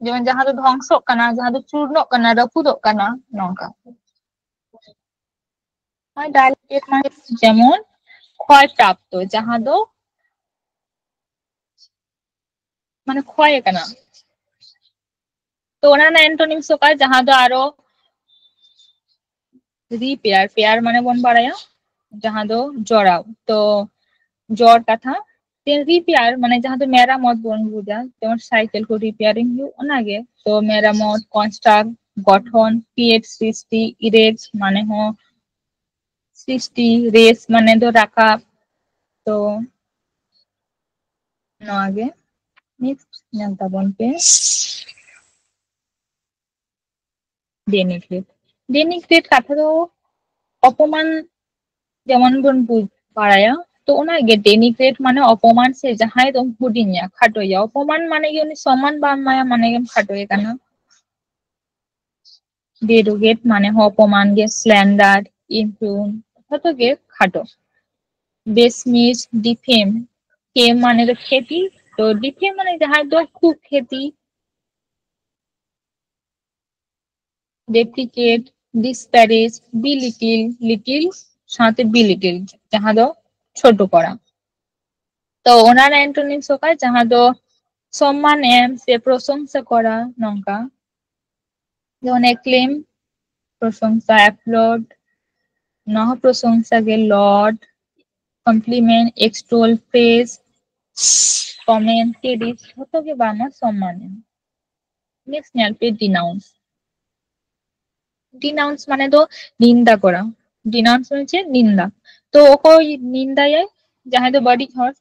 যেমন যাহা দো ধ্বংসক কানা যাহা দো চূর্ণক কানা রাপুদক কানা নঙ্কা আর ডাইলেক্টেড মানে যেমন ক্ষয়প্রাপ্ত যাহা দো মানে ক্ষয় কানা তো ওনা না অ্যান্টোনিমস কা যাহা দো আরো রিপেয়ার পেয়ার মানে বন বাড়ায়া যাহা দো জড়াও তো জ্বর কাথা রিপেয়ার মানে যাহা দো মেরামত বন বুঝা যেমন সাইকেল কো রিপেয়ারিং ওনাগে তো মেরামত কনস্ট্রাক্ট গঠন ক্রিয়েট সৃষ্টি ইরেজ মানে হ সৃষ্টি রেস মানে দো রাখা তো নয়াগে নেক্সট ᱧᱮᱞ ᱛᱟᱵᱚᱱ ᱯᱮ ডেনিগ্রেট ডেনিগ্রেট কাথা দো অপমান যেমন বন বাড়ায়া তো ওনাগে ডেনিগ্রেট মানে অপমান সে যাহাই দম হুডিnya খাটোয়া অপমান মানে কি উনি সম্মান বা মায়া মানে গেম খাটোয়ে কানা ডেরোগেট মানে হ অপমান গে স্ল্যান্ডার ইমপ্রুন কত গে খাটো বেসমিস ডিফেম কেম মানে তো ক্ষতি তো ডিফেম মানে যাহাই দো খুব ক্ষতি ডেপ্লিকেট ডিসপ্যারেজ বিলিটিল লিটিল সাথে বিলিটিল যাহা দো ছোট করা তো ওনার অ্যান্টোনিমস হয় যাহা দো সম্মান এম সে প্রশংসা করা নঙ্কা যেমন এক্লেম প্রশংসা অ্যাপ্লড নহ প্রশংসা গে laud compliment extol praise commend credit ছোট গে বাংলা সম্মান নেক্সট ᱧᱮᱞ ᱯᱮ ডিনাউন্স ডিনাউন্স মানে তো নিন্দা করা ডিনাউন্স হচ্ছে নিন্দা তো অকয় নিন্দায় যাহাই দো বাড়ি হর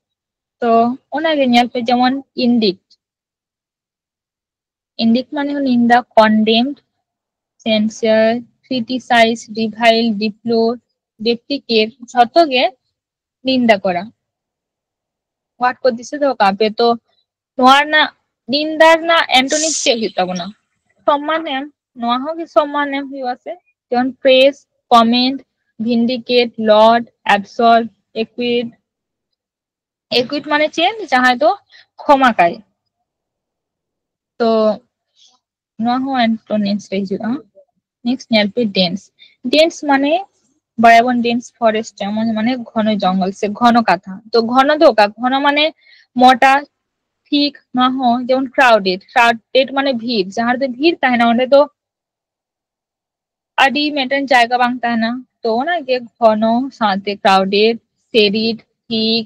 তো ওনাগে ᱧᱮᱞ ᱯᱮ যেমন ইন্ডিক্ট ইন্ডিক্ট মানে হলো নিন্দা কন্ডেমড সেন্সার ক্রিটিসাইজ রিভাইল ডিপ্লোর ডেপ্লিকেট ঝত গে নিন্দা করা ওয়ার্ড কো দিছে তো কাপে তো নোয়ার না নিন্দার না অ্যান্টোনিম চে হুᱭᱩᱜ ᱛᱟᱵᱚᱱᱟ সম্মান এম নোয়া হো গে সম্মান এম হুᱭᱩᱜ আছে যেমন praise commend vindicate laud absolve acquit acquit মানে চেন যাহাই দো ক্ষমা কায় তো নোয়া হো অ্যান্টোনিমস রে হিজুᱜᱼᱟ নেক্সট ᱧᱮᱞ ᱯᱮ ডেন্স ডেন্স মানে বায়াবন ডেন্স ফরেস্ট যেমন মানে ঘন জঙ্গল সে ঘন কাথা তো ঘন দোকা ঘন মানে মোটা ঠিক না হ যেমন ক্রাউডেড ক্রাউডেড মানে ভিড় যাহার দো ভিড় তাহেনা ওন্ডে তো আডি মেটেন জায়গা বাং তাহেনা তো ওনাগে ঘন সাথে ক্রাউডেড সেরিড ঠিক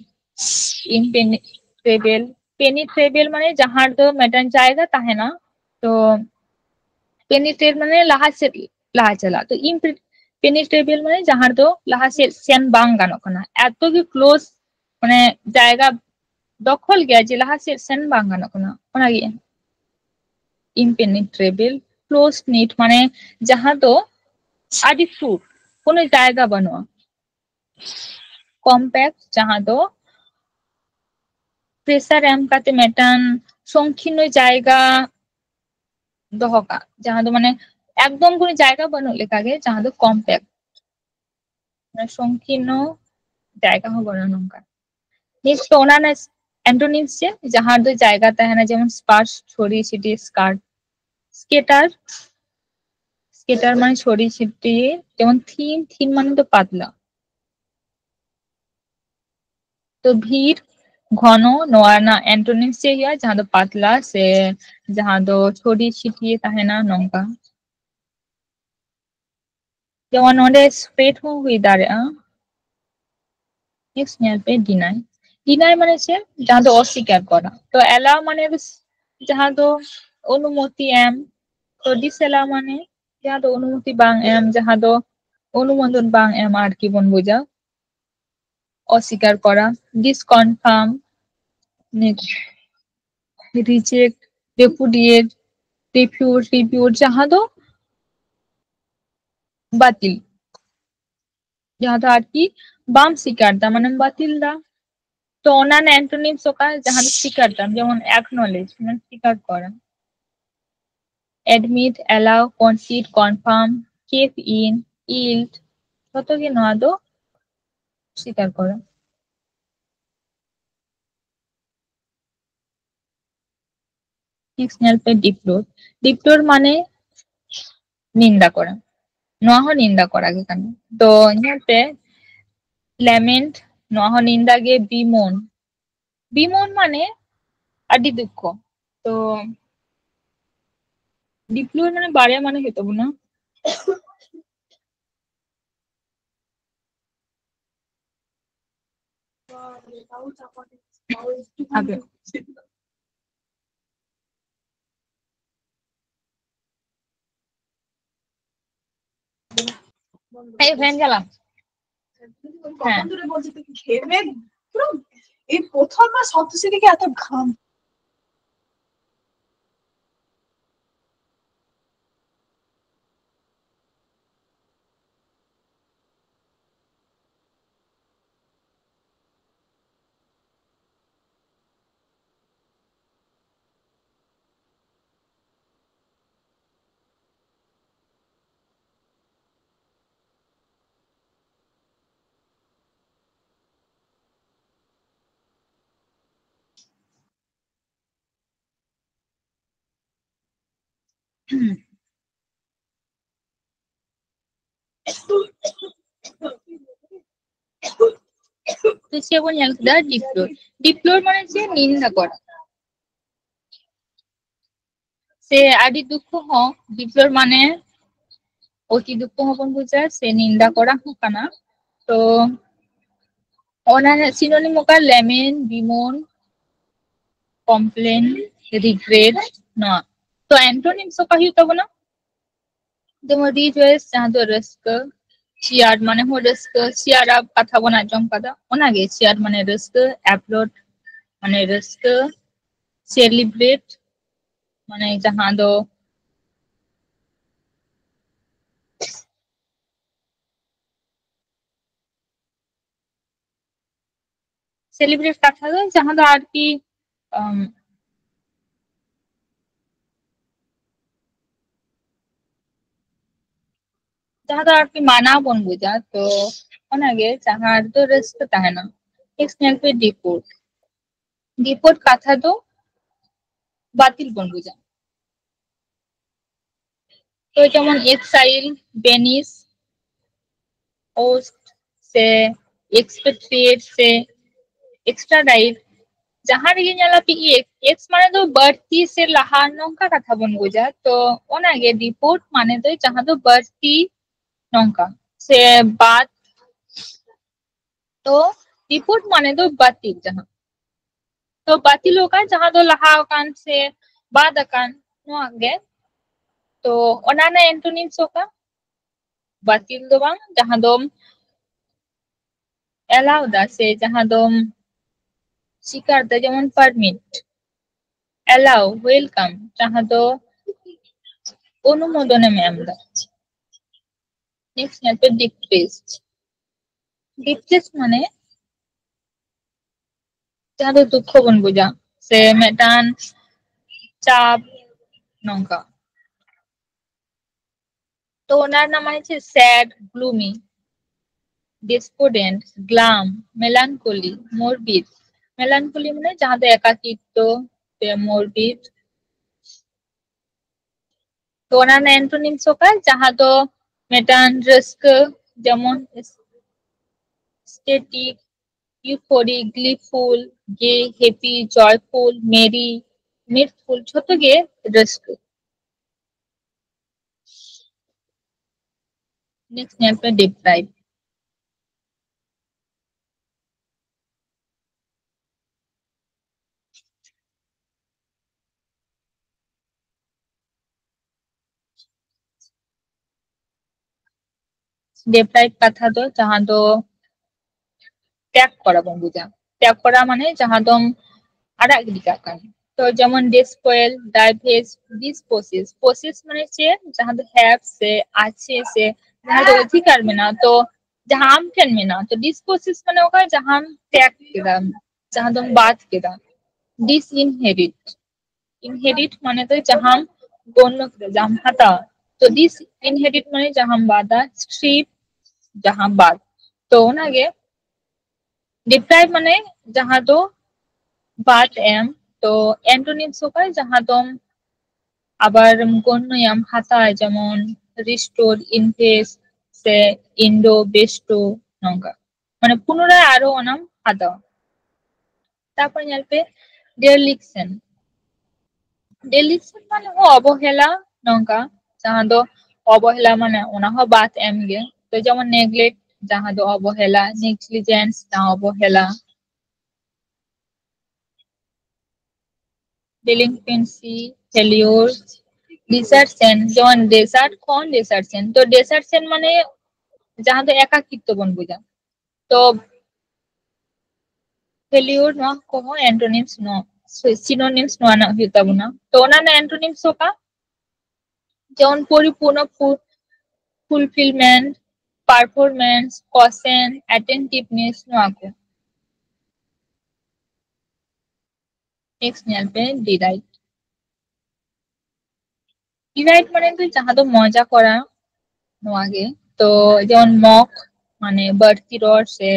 ইমপেনিট্রেবল পেনিট্রেবল মানে যাহার দো মেটেন জায়গা তাহেনা তো পেনিট্রেট মানে লাহা সেদ লাহা চালা তো পেনিট্রেবল মানে যাহার দো লাহা সেদ সেন বাং গানো কানা এত কি ক্লোজ মানে জায়গা দখল গেয়া যে লাহা সেদ সেন বাং গানো কানা ওনাগে impenetrable close knit মানে যাহা দো আডি সুর কোনো জায়গা বানোয়া কম্প্যাক্ট যাহা দো প্রেসার এম কাতে মেটান সংকীর্ণ জায়গা দহকা যাহা দো মানে একদম কোনো জায়গা বানুক লেকাগে যাহা দো কম্প্যাক্ট মানে সংকীর্ণ জায়গা হো বানো নঙ্কা নেক্সট ওনার অ্যান্টোনিমস যে যাহার দো জায়গা তাহেনা যেমন স্পার্স ছড়ি ছিটি স্কার্ট স্কেটার স্কেটার মানে ছড়ি ছিটিয়ে যেমন থিন থিন মানে তো পাতলা तो भीड़ घनो नोआ ना एंटोनिम्स से हुआ जहाँ दो पातला से जहाँ दो छोटी छिटिए तहना नोंका जेमन नोंडे स्प्रेड हो हुई दाड़ेआ नेक्स्ट नेल पे डिनाई डिनाई माने से जहाँ दो अस्वीकार करा तो एलाउ माने जहाँ दो अनुमति एम तो डिसएलाउ माने जहाँ दो अनुमति बांग एम जहाँ दो অনুমোদন বাং এম আর কি বন বুঝা অস্বীকার করা ডিসকনফার্ম রিজেক্ট রেপুডিয়েট রিফিউজ जहाँ दो বাতিল जहाँ दो আর কি বাম স্বীকারতা মানে বাতিল দা তো অন্যান্য অ্যান্টোনিমস ওকা जहाँ दो স্বীকারতা যেমন অ্যাকনলেজ মানে স্বীকার করা admit allow concede confirm keep in yield কত কি নয় দো স্বীকার করা नेक्स्ट नेल पे डिप्लोर माने निंदा करा नोआ हो निंदा करा गे काने तो नेल पे लैमेंट नोआ हो निंदा गे बिमोन माने अडी दुख तो डिप्लोर माने बारे माने हेतो बुना आगे এই ফ্যান চালাম কখন ধরে বলছি তুই ঘেমে পুরো এই প্রথমবার সপ্তশীকে এত ঘাম तो से वो नेल दा डिप्लोर माने से निंदा करा से आदि दुख हो डिप्लोर माने অতি দুঃখ হবন বুঝা সে নিন্দা করা হোক না তো অনার সিনোনিম ওকা লেমেন বিমন কমপ্লেন রিগ্রেট না তো অ্যান্টোনিমস ওকা হিউ তব না যেমন রিজয়েস जहाँ दो रस्क चियार माने हो रस्क चियार आप कथा बना जम कदा ओनागे चियार माने रस्क अपलोड माने रस्क सेलिब्रेट माने जहाँ दो सेलिब्रेट कथा दो जहाँ दो आर की जहाँ दो आर की माना बन बुझा तो ओनागे जहाँ दो रस्क तहना नेक्स्ट नेल पे डिपोर्ट कथा दो बातिल बन बुझा तो যেমন এক্সাইল বেনিস ओस्ट से एक्सपेट्रिएट से एक्स्ट्राडाइट जहाँ रे ñala पी एक्स माने दो बढ़ती से लहा नोंका कथा बन बुझा तो ओनागे डिपोर्ट माने दो जहाँ दो बढ़ती नोंका से बात तो डिपोर्ट माने दो बातिल जहाँ तो बातिल होगा जहाँ दो लहा कान से बाद कान नो आगे तो ओनाना एंटोनिम्स होगा बातिल दो बांग जहाँ दो एलाउ दा से जहाँ दो स्वीकार दा जेमन परमिट एलाउ वेलकाम जहाँ दो অনুমোদনে ম্যাম দা नेक्स्ट नेल पे डिप्रेस्ड माने जहाँ दो दुख बन बुझा से मेटान चाप नोंका तो ओनार नाम आछे sad gloomy despondent glum melancholy morbid melancholy माने जहाँ दो एकाकित्व से मोरबिड तो ओनार एंटोनिम्स होका जहाँ दो मेटान रस्क जेमन static euphoric, gleeful, gay, happy, joyful, merry, mirthful ᱡᱷᱚᱛᱚ ᱜᱮ ᱨᱟᱹᱥᱠᱟᱹ. Next ᱧᱮᱞ ᱯᱮ deprive. deprive কথা ᱫᱚ ᱡᱟᱦᱟᱸ ᱫᱚ ত্যাগ করা বন বুঝা. ত্যাগ করা মানে যাহা দম আড়াগ গিডি কাগ কানা. তো যেমন despoil, divest, disposes. Possess মানে যে যাহা দো have সে আছে সে যাহা দো অধিকার মেনা. তো যাহা আম ঠেন মেনা. তো disposes মানে ওকা যাহা আম ত্যাগ কেদা, যাহা দম বাদ কেদা. Disinherit. Inherit মানে তো যাহা আম গণ্য কেদা, যাহা আম হাতা. তো disinherit মানে যাহা আম বাদা, strip যাহা বাদ. তো ওনাগে deprive মানে যাহা দো বাদ এম. তো অ্যান্টোনিমস হোকায় যাহা দম আবার গণ্যয়াম হাতায় যেমন রিস্টোর, ইনভেস, সে ইন্ডো, বেস্টো নঙ্কা. মানে পুনরায় আরো অনাম হাতা. তারপর ñelpe dereliction. dereliction মানে হো অবহেলা নঙ্কা. যাহা দো অবহেলা মানে ওনা হো বাদ এম গে. তো যেমন নেগলেক্ট যাহা দো অবহেলা, নেগলিজেন্স যাহা অবহেলা, delinquency, failure, desertion. যেমন desert কোন desertion. তো desertion মানে যাহা দো একাকিত্ব বন বুঝা. তো failure no koho antonyms no synonyms no ana hita buna. তো ওনার antonyms হোকা যেমন পরিপূর্ণ, fulfillment, performance, caution, attentiveness no ako. Next ñelpe delight. delight মানে তো যাহা দো মজা করা নোয়াগে. তো যেমন মক মানে বাড়তি রস সে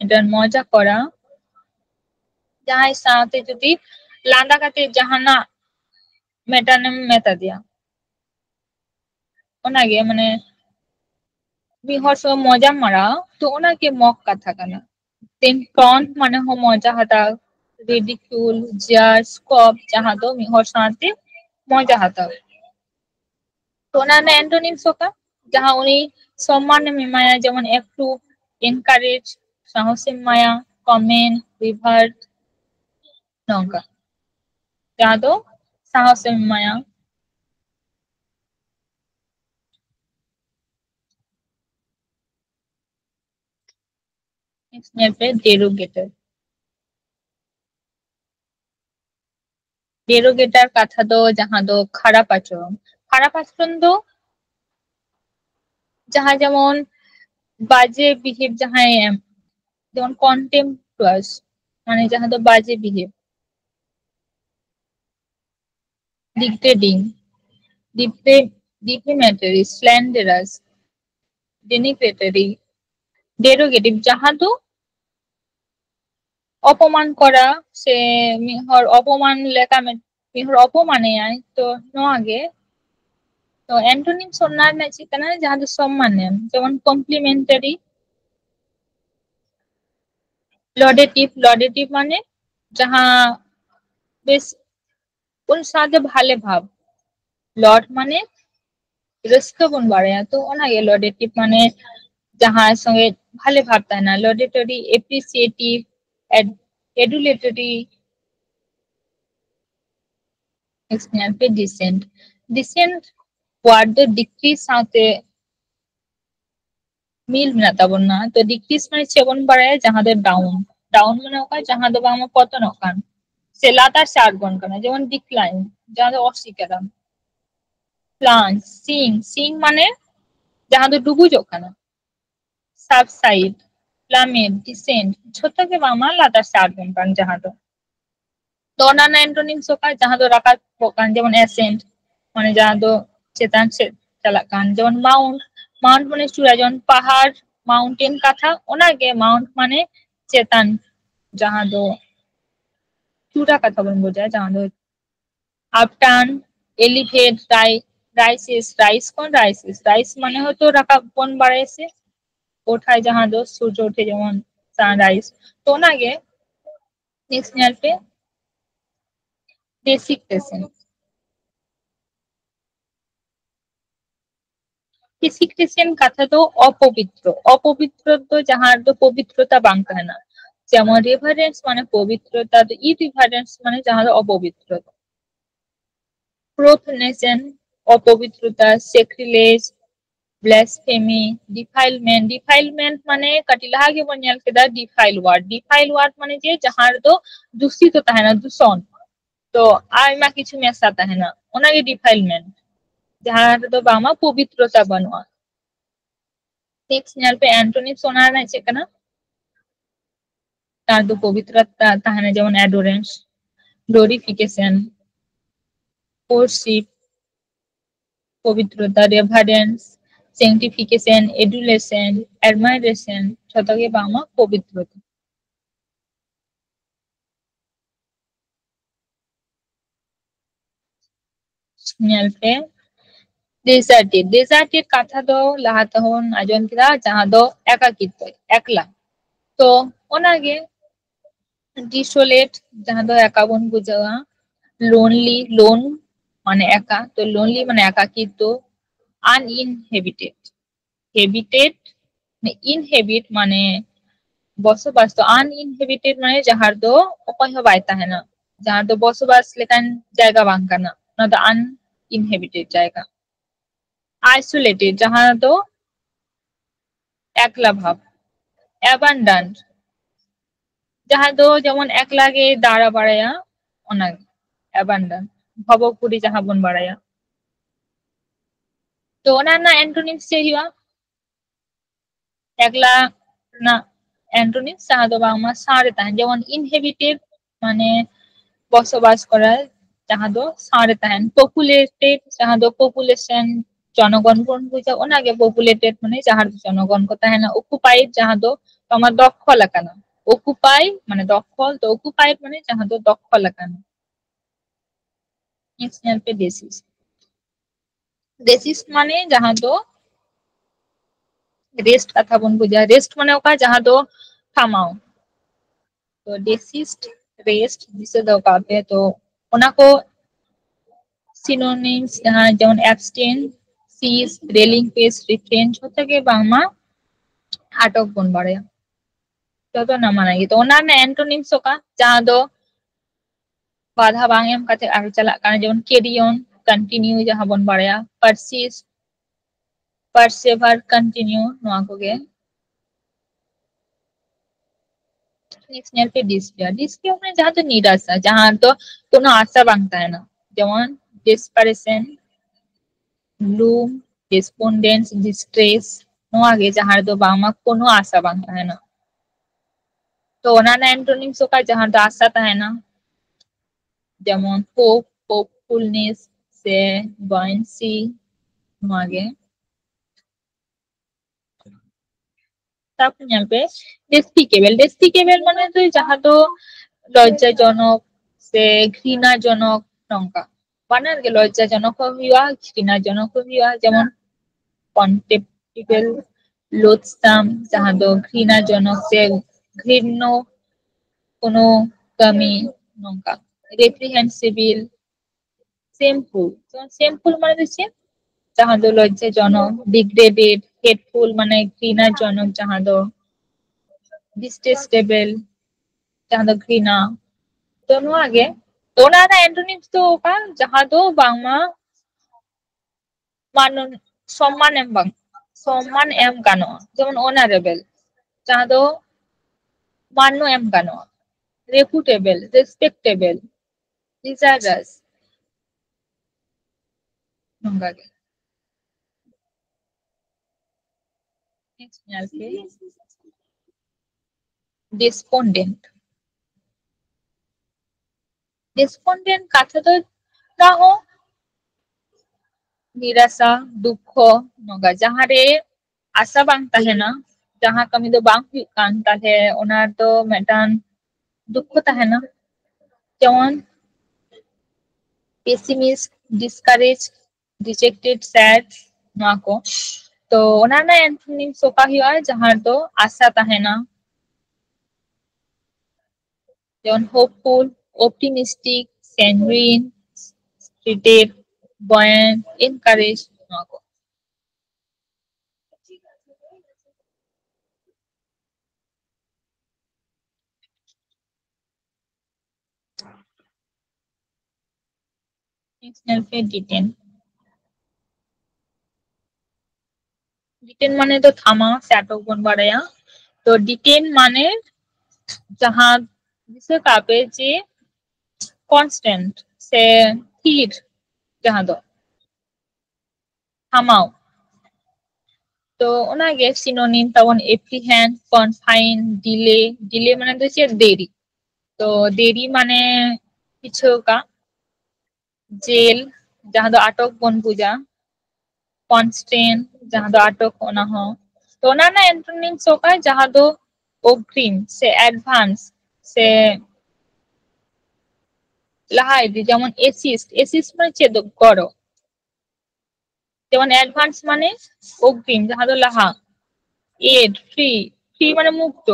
এটার মজা করা. যাহাই সাথে যদি লান্দা কাতে জাহানা মেটানে মেতা দিয়া ওনাগে মানে বিহর সব মজা মারা. তো ওনাকে মক কথা কানা. দেন টন্ট মানে হো মজা হাতা, রিডিকিউল, জার, স্কপ যাহা দো মিহর সাথে মজা হাতা. তো ওনার অ্যান্টোনিমস হোকা যাহা উনি সম্মানে মিমায়া যেমন অ্যাপ্রুভ, এনকারেজ, সাহসে মায়া, কমেন্ট, রিভার্ট নঙ্কা. যাহা দো সাহসে মায়া. নেক্সট নেপে ডেরোগেটর. ডেরোগেটর কথা দো যাহা দো খারাপ আচরণ. খারাপ আচরণ দো যাহা যেমন বাজে বিহেভ যাহাই যেমন কন্টেম্পটুয়াস মানে যাহা দো বাজে বিহেভ. ডিগ্রেডিং, ডিফেমেটরি, স্ল্যান্ডারাস, ডেনিগ্রেটরি. ডেরোগেটিভ যাহা দো অপমান করা সে মিহর অপমান লেখা মিহর অপমানে আয়. তো নো আগে তো অ্যান্টোনিম সন্ন্যার না চিকানা যাহা দো সম্মানে যেমন কমপ্লিমেন্টারি, লডেটিভ. লডেটিভ মানে যাহা বেশ উন সাথে ভালে ভাব. লড মানে রস্ক বন বাড়ে. তো ওনাগে লডেটিভ মানে যাহার সঙ্গে ভালে ভাব তাই না. Laudatory, appreciative, adulatory. নেক্সট নেপে ডিসেন্ট. ডিসেন্ট ওয়ার্ড দো ডিক্রিজ সাথে মিল মেনা তাবন না. তো ডিক্রিজ মানে চেবন বাড়ায় যাহা দো ডাউন. ডাউন মানে ওকা যাহা দো বামা পতন ওকান. সে লাতার চার গন কানা যেমন ডিক্লাইন যাহা দো অস্বীকার. প্লান্স, সিং. সিং মানে যাহা দো ডুবুজ ওকানা. সাবসাইড, প্লামেট, ডিসেন্ট ছোটকে বামা লাতার চার গন কান যাহা দো. তো অন্যান্য অ্যান্টোনিমস হোকা যাহা দো রাকাত পোকান যেমন অ্যাসেন্ট মানে যাহা দো চেতান চালাক কান. যেমন মাউন্ট. মাউন্ট মানে চূড়া. যেমন পাহাড়, মাউন্টেন কথা ওনাকে মাউন্ট মানে চেতান যাহা দো চূড়া কথা বন বোঝায়. যাহা দো আপটার্ন, এলিভেট, রাইসেস. রাইস কোন রাইসেস. রাইস মানে হয়তো রাকা বন বাড়াইছে ওঠায় যাহা দো সূর্য ওঠে যেমন sunrise तो ओनागे नेक्स्ट ᱧᱮᱞ पे desiccation desiccation कथा तो अपवित्र तो जहाँ तो पवित्रता बांग कहना যেমন রেভারেন্স মানে পবিত্রতা তো ইরিভারেন্স মানে जहाँ तो अपवित्रता profanation अपवित्रता sacrilege blasphemy defilement মানে कटिला के बन ᱧᱮᱞ केदा defile word মানে जे जहाँ तो दूषित होता है ना दूषण तो आयमा किछु मेसा तहना ओनागे डिफाइलमेंट जहाँ तो बामा पवित्रता बनवा नेक्स्ट ᱧᱮᱞ पे एंटोनिम्स ओना ना चेक करना तार दो पवित्रता तहना जेमन एडोरेंस ग्लोरिफिकेशन worship पवित्रता रेभारेंस sanctification adulation admiration छतगे बामा पवित्रता ᱧᱮᱞ पे डेजर्टेड कथा दो लहाते होन आजम किदा जहाँ दो एकाकित्व एकला तो ओनागे डिसोलेट जहाँ दो एका बन बुझावा लोनली लोन माने एका तो लोनली माने एकाकित्व अनइनहेबिटेड हेबिटेड ने इनहेबिट माने बसबास तो अनइनहेबिटेड माने जहाँ दो अकय हो बाय ताहेना जहाँ दो बसबास लेकान जायगा बांग काना ना दो अनइनहेबिटेड जायगा आइसोलेटेड जहाँ तो एकला भाव abandoned जहाँ दो जेमन एकला गे दारा बाड़ाया ओना abandon भवपुरी जहाँ बन बाड़ाया तो ओना ना एंटोनिम्स से हिवा एकला ना एंटोनिम्स जहाँ दो बांगमा सारे ताहेन जेमन इनहेबिटेड माने बसबास करा जहाँ दो सारे ताहेन पॉपुलेटेड जहाँ दो पॉपुलेशन जनगण बन बुझा ओनागे पॉपुलेटेड माने जहाँ जनगण को ताहेना ऑक्युपाइड जहाँ दो तोमा दक्ष लाकाना ऑक्युपाई माने दखल तो ऑक्युपाइड माने जहाँ दो दक्ष लाकाना नेक्स्ट ᱧᱮᱞ पे डेसिस माने जहाँ दो रेस्ट कथा बन बुझा रेस्ट माने ओका जहाँ दो थामाओ तो डेसिस्ट रेस्ट जिसे दो कापे तो ओना को सिनोनिम्स जहाँ जेमन एब्सटेन सीज रेलिंग पेस रिफ्रेन छतगे बांगमा आटक बन बाड़ाया तो ना मानागी तो ओना ना एंटोनिम्स ओका जहाँ दो बाधा बांग एम काते आगे चला काना जेमन कैरी ऑन कंटिन्यू जहाँ बन बाड़ाया परसिस्ट परसेवर कंटिन्यू नोआ कोगे नेक्स्ट ᱧᱮᱞ पे डिस्पेयर माने जहाँ तो निराशा जहाँ तो कोनो आशा बांग ताहेना जेमन desperation gloom despondence distress नोआ गे जहाँ दो बांगमा कोनो आशा बांग ताहेना तो ओना ना एंटोनिम्स ओका जहाँ दो आशा ताहेना जेमन होप होपफुलनेस से buoyancy नोआ गे तारपर ᱧᱮᱞ पे डेस्पिकेबल माने तो जहाँ तो लज्जाजनक से घृणाजनक नंका बानार गे लज्जाजनक हो हुआ घृणाजनक हो हुआ जेमन कन्टेम्प्टिबल लोथसाम जहाँ दो घृणाजनक से घृण्य कोनो कमी नंका रेप्रिहेंसिबल शेमफुल माने तो जहाँ दो लज्जाजनक डिग्रेडेड हेटफुल माने घृणाजनक जहाँ दो डिस्टेस्टेबल जहाँ दो घृणा तो नोआ गे ओना ना एंटोनिम्स तो ओका जहाँ दो बांगमा मानन सम्मान एम गानो जेमन ऑनरेबल जहाँ दो मान्नो एम गानो रेपुटेबल रेस्पेक्टेबल डिजायरस नंगा गे नेक्स्ट ᱧᱮᱞ पे डिस्पोंडेंट कथा तो ना हो निराशा दुख नंगा जहाँ रे आशा बांग ताहेना जहाँ कमी दो बांग हुई कान ताहे ओना तो मेटान दुख ताहेना जेमन पेसिमिस्ट डिस्करेज रिजेक्टेड सैड नोआ को तो ओना ना एंटोनिम्स ओका हुआ जहाँ तो आशा ताहेना যেমন hopeful, optimistic, sanguine, spirited, buoyant, encourage, নওয়া ᱠᱚ। नेक्स्ट नेल पे डिटेन। डिटेन माने तो थामा से अटक बन बाड़ाया। तो डिटेन माने जहां जिसे कापे जे कांस्टेंट से थीर जहां दो थामाओ। तो ओनागे सिनोनिम तवन एप्रीहेंड, कन्फाइन, डिले। डिले माने तो चे देरी। तो देरी माने पिछो का जेल जहां दो अटक बन बुझा। कॉन्स्टेंट जहां दो अटक ओना हो। तो ओना ना एंटोनिम सोका जहां दो अग्रिम से एडवांस से लाहा इदी जेमन एसिस्ट। एसिस्ट माने चे दो गड़ो। जेमन एडवांस माने अग्रिम जहां दो लाहा। Ad free. फ्री माने मुक्त।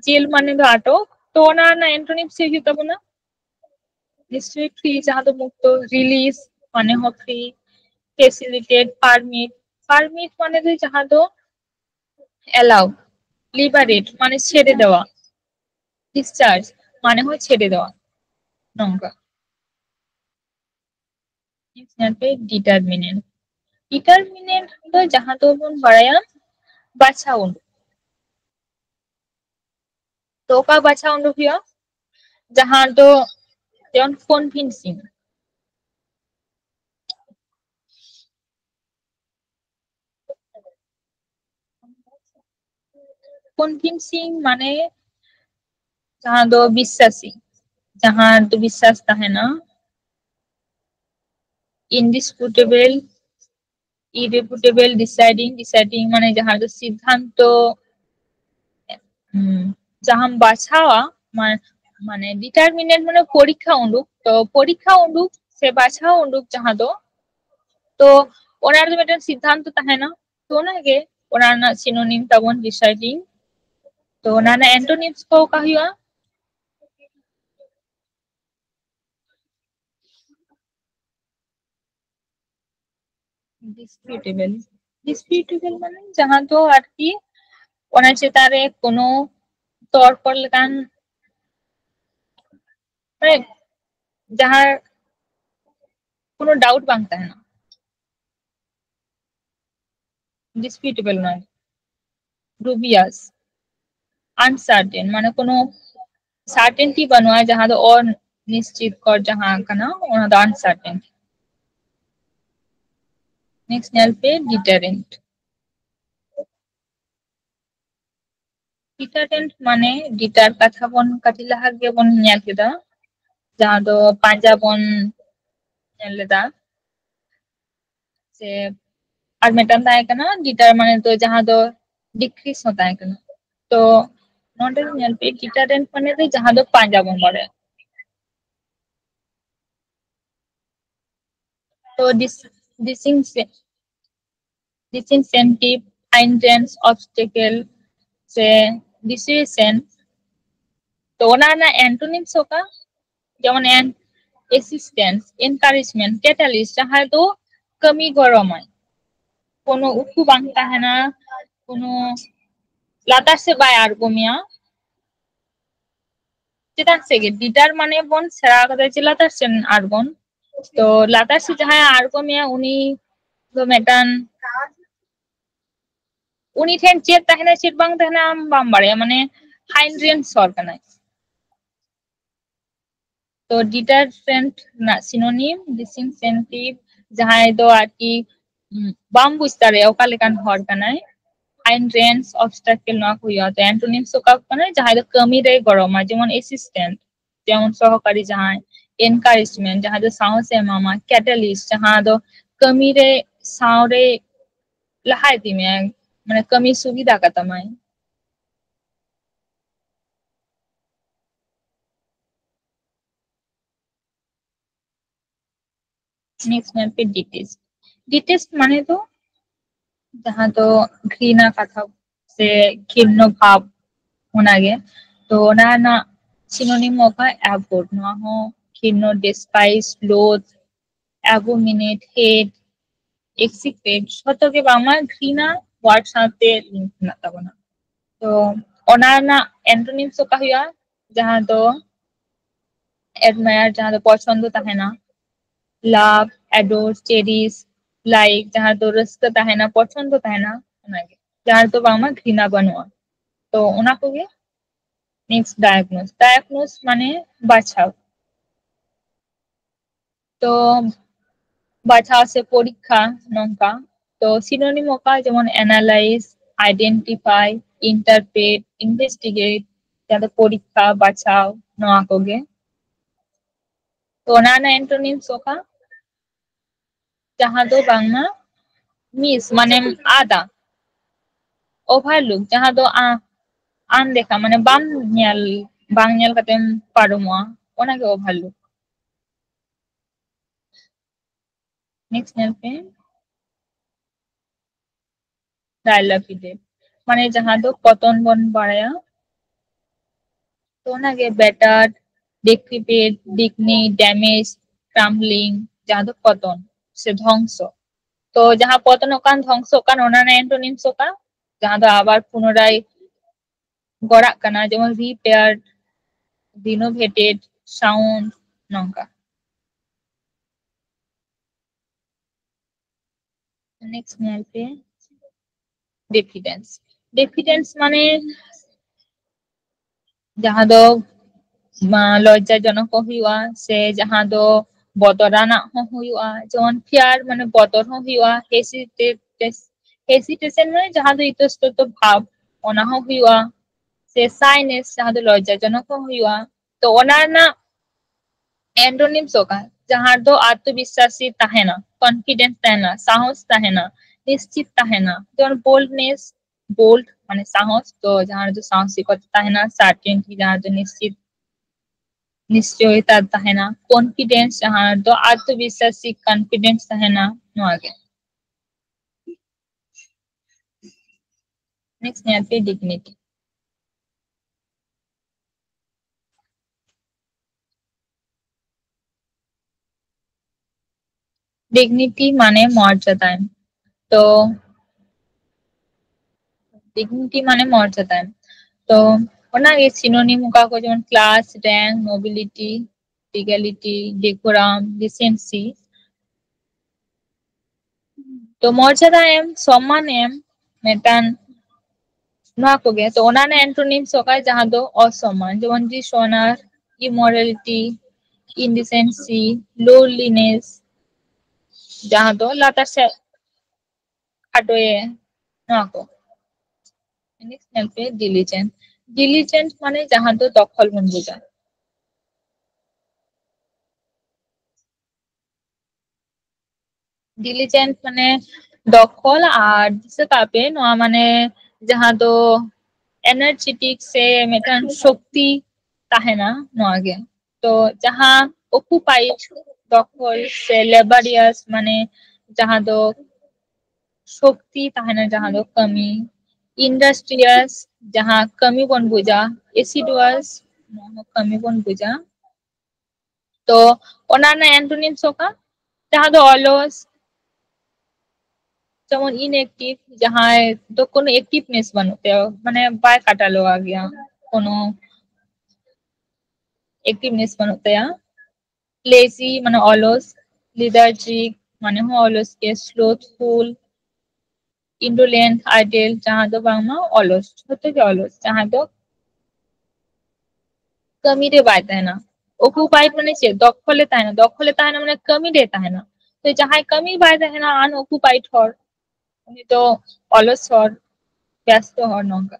जेल माने दो अटक। तो ओना ना एंटोनिम से ही तबना निश्चय फ्री जहां दो मुक्त। रिलीज माने हो फ्री। Facilitate, permit. परमिट माने तो जहां दो एलाउ। लिबरेट माने छेड़े देवा। डिस्चार्ज माने हो छेड़े देवा नंगा। नेक्स्ट यहाँ पे डिटरमिनेंट। डिटरमिनेंट तो जहां तो बन बड़ाया बाछा उंडू। तो का बाछा उंडू किया जहां तो जेमन कन्विंसिंग। कन्विंसिंग माने जहां दो विश्वासी। जहां तो विश्वास तहेना। इंडिस्पुटेबल, इरेपुटेबल, डिसाइडिंग। डिसाइडिंग माने जहां दो सिद्धांत जहां बाछावा माने डिटरमिनेंट माने परीक्षा उंडुक। तो परीक्षा उंडुक से बाछा उंडुक जहां दो तो ओनार दो मिटन सिद्धांत तहेना। तो ओनागे ओनार ना सिनोनिम तबन डिसाइडिंग। तो ओनार ना एंटोनिम्स को का हुआ डिस्प्यूटेबल। डिस्प्यूटेबल माने जहां तो आरकी ओना चेतारे कोनो तर्क लेकान माने जहां कोनो डाउट बांग तहेना। डिस्प्यूटेबल माने डुबियस, अनसर्टेन माने कोनो सर्टेनिटी बनवा जहां दो और निश्चित कर जहां कना ओना दो अनसर्टेन। नेक्स्ट नेल पे डिटरेंट। डिटरेंट माने डिटर कथा बन कटी लहा गे बन नेल केदा जहां दो पांजा बन नेल लेदा से और मेटन ताए कना डिटर माने तो जहां दो डिक्रीज होता है कना। तो नोटे नेल पे डिटरेंट माने तो जहां दो पांजा बन बड़े। तो disincentive, hindrance, obstacle से dissuasion। तो ओना ना एंटोनिम्स होगा जेमन असिस्टेंस, एनकारेजमेंट, कैटालिस्ट जहां दो कमी गरमाय। कोनो उकु बांग तहेना कोनो लातार से बाय आरगमिया। चेताक से गे डिटर माने बन सेरा कदा जे लातार से आरगन। तो लातार से जहां आरगमिया उनी दो मेटन उनी ठेन चेत तहेना चेत बांग तहेना बाम बाड़े माने हाइंड्रेंस सर कनाय। तो डिटररेंट ना सिनोनिम डिसिंसेंटिव जहां दो आरकी बाम बुझतारे ओका लेकान हर कनाय। हाइंड्रेंस ऑब्स्टेकल ना हुआ। तो एंटोनिम सोका कनाय जहां दो कमी रे गरमा जेमन असिस्टेंट जेमन सहकारी जहां एनकारेजमेंट जहां दो साहस एमामा। कैटालिस्ट जहां दो कमी रे सावरे लहाय दिमे माने कमी सुविधा का तमाय। नेक्स्ट में पे डिटेस्ट। डिटेस्ट माने तो जहां तो घृणा कथा से घिन्न भाव होना गे। तो ना ना synonym होगा abhor नवा हो घिन्न despise loathe abominate hate execrate শতকে বাংলা ঘৃণা ওয়ার্ড সাথে লিংক না তাবনা तो ona na antonyms का हुआ जहाँ दो admire जहाँ दो पसंद ताहे ना love adore cherish like जहाँ दो रस्त ताहे ना पसंद ताहे ना उनागे जहाँ तो बांगा घृणा बनवा तो उना को गे नेक्स्ट डायग्नोस माने बाछाव तो बाछाव से परीक्षा नंका तो सिनोनिम का যেমন analyze identify interpret investigate जहाँ परीक्षा बाछाव नवा को गे तो नाना एंटोनिम्स का जहाँ दो बांगा मिस माने आदा ओवरलुक जहाँ दो आन देखा माने बांग ᱧᱮᱞ katem parumoa ona ge overlook next ᱧᱮᱞ पे dilapidate माने जहाँ दो पतन बन बाड़ाया तो ना गे battered decrepit dignified damaged crumbling जहाँ दो पतन से ধ্বংস तो जहाँ पतन ओकान ধ্বংস ओकान ओना ना एंटोनिम्स ओका जहाँ दो आबार पुनराय गড়াক কানা যেমন repaired renovated sound नंका नेक्स्ट ᱧᱮᱞ पे डेफिडेंस माने जहाँ दो लज्जाजनक हुआ से जहाँ दो बतराना हुआ जेमन फियर माने बतर हुआ हेसिटेशन माने जहाँ दो इतस्तत भाव ओना हुआ से साइनेस जहाँ दो लज्जाजनक हुआ तो ओना ना एंटोनिम्स होगा जहाँ दो आत्मविश्वासी ताहेना कॉन्फिडेंस ताहेना साहस ताहेना निश्चित ताहेना जेमन बोल्डनेस बोल्ड माने साहस तो जहाँ दो साहसिकता ताहेना सर्टेनिटी जहाँ दो निश्चयता ताहेना कॉन्फिडेंस जहाँ दो आत्मविश्वासी कॉन्फिडेंस ताहेना नोआगे नेक्स्ट यहाँ पे डिग्निटी डिग्निटी माने मर्यादा तो डिग्निटी माने मर्यादा तो ओना ये सिनोनिम का को जेमन class rank nobility legality decorum decency तो मर्यादा एम सम्मान एम मेटान नोआ को गे तो ओना ना एंटोनिम्स होगा जहाँ दो असम्मान जेमन डिसऑनर इमोरलिटी इंडिसेंसी लोनलीनेस जहाँ दो लातार से खाटोए नोआ को नेक्स्ट नेल पे डिलिजेंट माने जहाँ दो दखल बन बुझा डिलिजेंट माने दखल और दिसे कापे नोआ माने जहाँ दो एनर्जेटिक से मेटान शक्ति ताहेना नोआ गे तो जहाँ ऑक्युपाइड दखल से लेबरियस माने जहाँ दो शक्ति ताहेना जहाँ दो कमी इंडस्ट्रियस जहाँ कमी बन बुझा एसिडुअस कमी बन बुझा तो ओना ना एंटोनिम्स होगा जहाँ दो अलस যেমন ইনঅ্যাক্টিভ जहाँ तो कोनो एक्टिवनेस बनते हो माने बाय काटालो आ गया कोनो एक्टिवनेस बनते हैं लेजी माने अलस लेथार्जिक माने हो अलस के स्लोथफुल इंडोलेंट आइडल जहाँ दो बांगमा अलस होते के अलस जहाँ दो कमी रे बायता है ना ऑक्युपाइड माने से दखले ताहे ना माने कमी देता है ना तो जहाँ कमी बायता है ना अनऑक्युपाइड हर उन्हीं तो अलस हर व्यस्त हर नंगा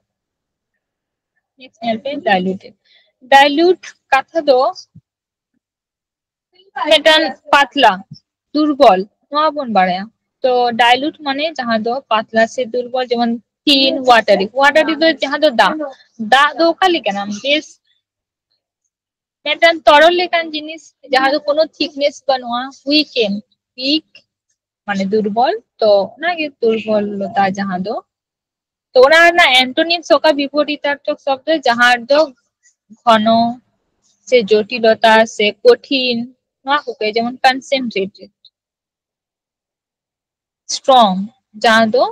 नेक्स्ट नेल पे डाइल्यूट कथा दो मेटान पातला दुर्बल नोआ बन बाड़ाया तो डाइल्यूट माने जहाँ दो पातला से दुर्बल जेमन थिन वाटरी तो जहाँ दो दा दो खाली केना बेस मेटान तरल लेकान जिनिस जहाँ दो कोनो थिकनेस बनवा वीक माने दुर्बल तो ना ये दुर्बलता जहाँ दो तो ना एंटोनिम्स का विपरीतार्थक शब्द जहाँ दो घन से जटिलता से कठिन नोआ को जेमन कंसेंट्रेटेड स्ट्रॉन्ग जहाँ दो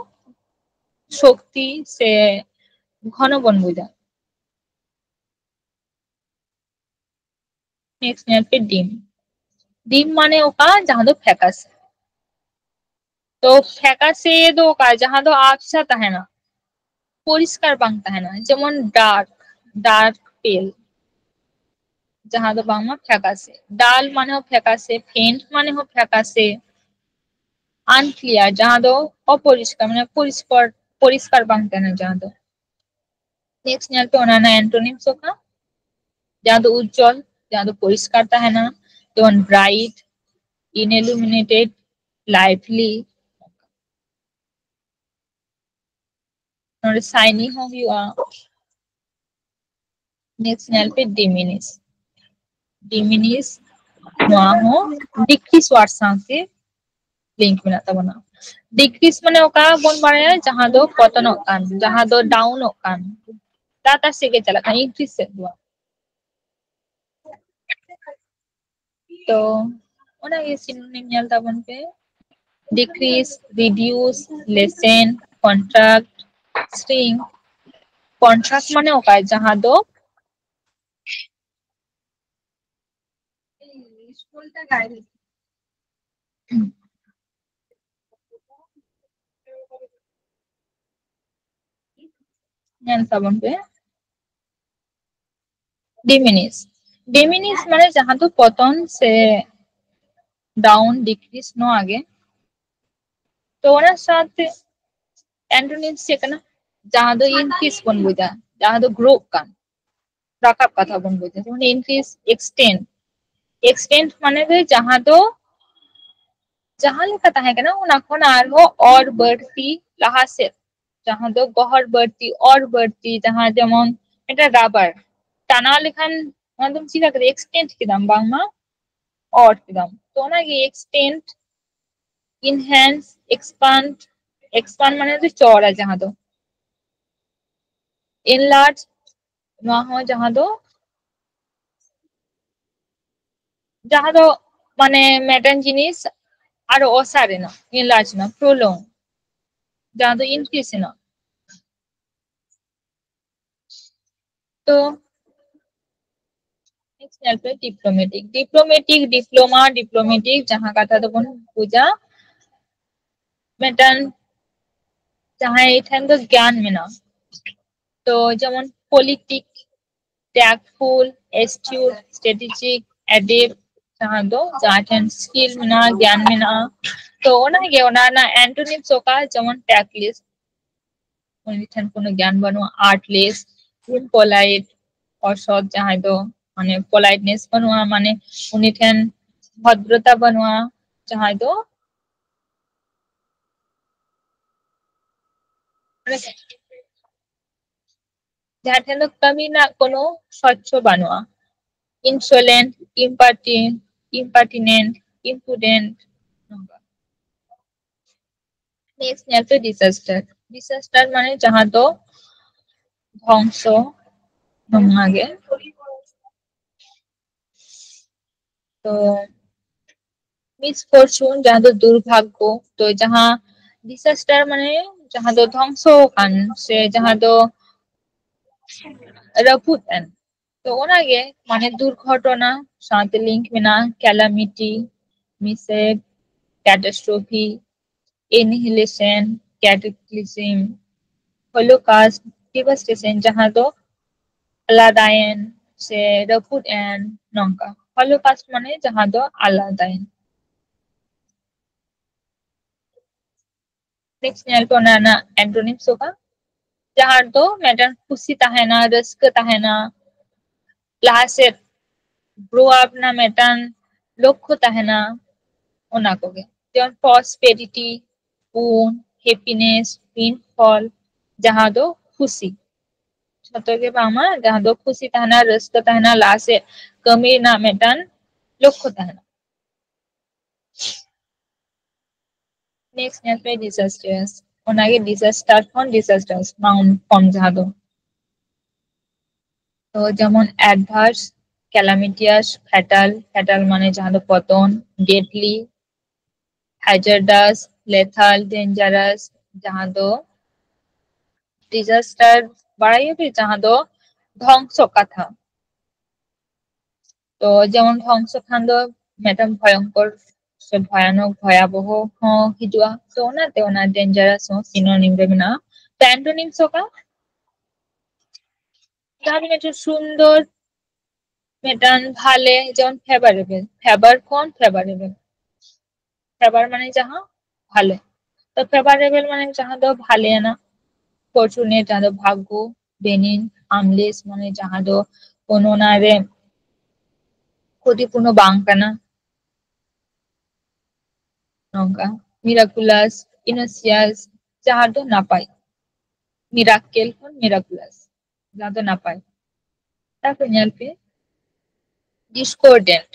शक्ति से घन बन बुझा नेक्स्ट पे डिम डिम माने ओका जहाँ दो फैकासे तो फैकासे दो ओका जहाँ दो आपसा तहना পরিষ্কার বাং তাহেনা যেমন ডার্ক ডার্ক পেল जहाँ दो बांगमा फैकासे डाल माने हो फैकासे फेंट माने हो फैकासे अनक्लियर जहाँ दो अपरिष्कार माने परिष्कार परिष्कार बांग ताहेना जहाँ दो नेक्स्ट यहाँ पे ओनाना एंटोनिम्स होगा जहाँ दो उज्जवल जहाँ दो परिष्कार ताहेना जेमन ब्राइट इनइल्यूमिनेटेड लाइवली और शाइनी हो हुआ नेक्स्ट यहाँ पे डिमिनिश डिमिनिश वहाँ हो डिक्रीज वार सांसे लिंक में आता बना डिक्रीज माने ओका बोन बारे जहाँ दो पतन ओकान जहाँ दो डाउन ओकान टाटा से के चला कहीं इंक्रीज से हुआ तो ओना ये सिनोनिम याल ता बन पे decrease reduce lessen contract shrink contract माने ओका जहाँ दो स्कूलটা গাইড याल ता बन पे diminish diminish माने जहाँ दो पतन से डाउन डिक्रीज नो आगे तो ओना साथ एंटोनिम्स से कना जहाँ दो इंक्रीज बन बुझा जहाँ दो ग्रो कान राकाब कथा बन बुझा जेमन इंक्रीज एक्सटेंड एक्सटेंड माने दो जहाँ दो जहाँ लेखा ताहे कना ओना कोन आर हो और बढ़ती लहा से जहाँ दो गहर बढ़ती जहाँ जेमन এটা রাবার টানা লেখান একদম চিন্তা করে এক্সটেন্ড কিদাম বাংলা और কিদাম তো না কি এক্সটেন্ড ইনহ্যান্স এক্সপান্ড এক্সপান্ড মানে তো চওড়া जहाँ दो এনলার্জ নোয়া হয় जहाँ दो माने मेटन जिनिस आरो ओसारे ना एनलार्ज ना प्रोलॉन्ग जहाँ दो इंक्रीज ना तो नेक्स्ट हेल्प है डिप्लोमेटिक डिप्लोमेटिक डिप्लोमा डिप्लोमेटिक जहाँ कथा तो बन पूजा मेटन जहाँ इथेन तो ज्ञान में ना तो जेमन politic tactful astute strategic adept जहाँ दो जहाँ स्किल में ना ज्ञान में ना तो ओना के ओना ना एंटोनिम्स होका जेमन टैक्टलेस उनिथेन कोनो ज्ञान बनो आर्टलेस इम्पोलाइट और सद जहाँ दो माने पोलाइटनेस बनवा माने उनिथेन भद्रता बनवा जहाँ दो जहाँ ठेन दो कमी ना कोनो स्वच्छ बनवा insolent impertinent impudent नेक्स्ट यहाँ पे डिजास्टर डिजास्टर माने जहाँ दो ধ্বংস आगे तो मिसफॉर्चून जहाँ दो दुर्भाग्य तो जहाँ डिजास्टर माने जहाँ दो ধ্বংস कान से जहाँ दो रपुतन तो ओनागे माने दुर्घटना साथ लिंक में ना calamity mishap catastrophe annihilation cataclysm holocaust devastation जहाँ दो अलादायन से रपुत एन नंका होलोकास्ट माने जहाँ दो अलादायन नेक्स्ट नेल तो नाना एंटोनिम्स होगा जहाँ दो मैडम खुशी ताहेना रस्क ताहेना लासे ग्रो अप ना मैटन लक्ष्य ताहेना ओना कोगे जेमन प्रॉस्पेरिटी पून हैप्पीनेस विनफॉल जहाँ दो खुशी छतोगे बामा जहाँ दो खुशी ताहेना रस्क ताहेना लासे कमी ना मैटन लक्ष्य ताहेना नेक्स्ट नेल पे डिजास्टर्स ओनागे डिजास्टर फॉन डिजास्टर्स नाउन फॉर्म जहाँ दो तो जेमन एडभार्स ক্যালামিটিয়াস, ফ্যাটাল, ফ্যাটাল মানে যাহা দো পতন, ডেডলি, হ্যাজার্ডাস, লেথাল, ডেঞ্জারাস যাহা দো ডিজাস্টার বাড়াইবে যাহা দো ধ্বংস কথা। তো যেমন ধ্বংস খান দो ᱢᱤᱫᱴᱟᱝ ভয়ঙ্কর ᱥᱮ ভয়ানক ভয়াবহ ᱦᱚᱸ ᱦᱤᱡᱩᱜᱼᱟ ᱛᱚ ᱚᱱᱟᱛᱮ ᱚᱱᱟ ᱰᱮᱧᱡᱟᱨᱟᱥ ᱦᱚᱸ সিনোনিম রে মেনাᱜᱼᱟ। তো অ্যান্টোনিম ᱥᱚᱠᱟ তাহলে একটা সুন্দর মেটান ভালে যেমন ফেভারেবল, ফেভার কোন ফেভারেবল, ফেভার মানে যাহা ভালে, তো ফেভারেবল মানে যাহা দো ভালে না, ফরচুনেট যাহা দো ভাগ্য, বেনিন, হার্মলেস মানে যাহা দো কোনো নারে ক্ষতিপূর্ণ বাং কানা নঙ্কা, মিরাকুলাস, ইনোসিয়াস যাহা দো নাপাই, মিরাকেল কোন মিরাকুলাস যাহা দো নাপাই। তারপর ñᱮᱞ ᱯᱮ ডিসকর্ডেন্ট,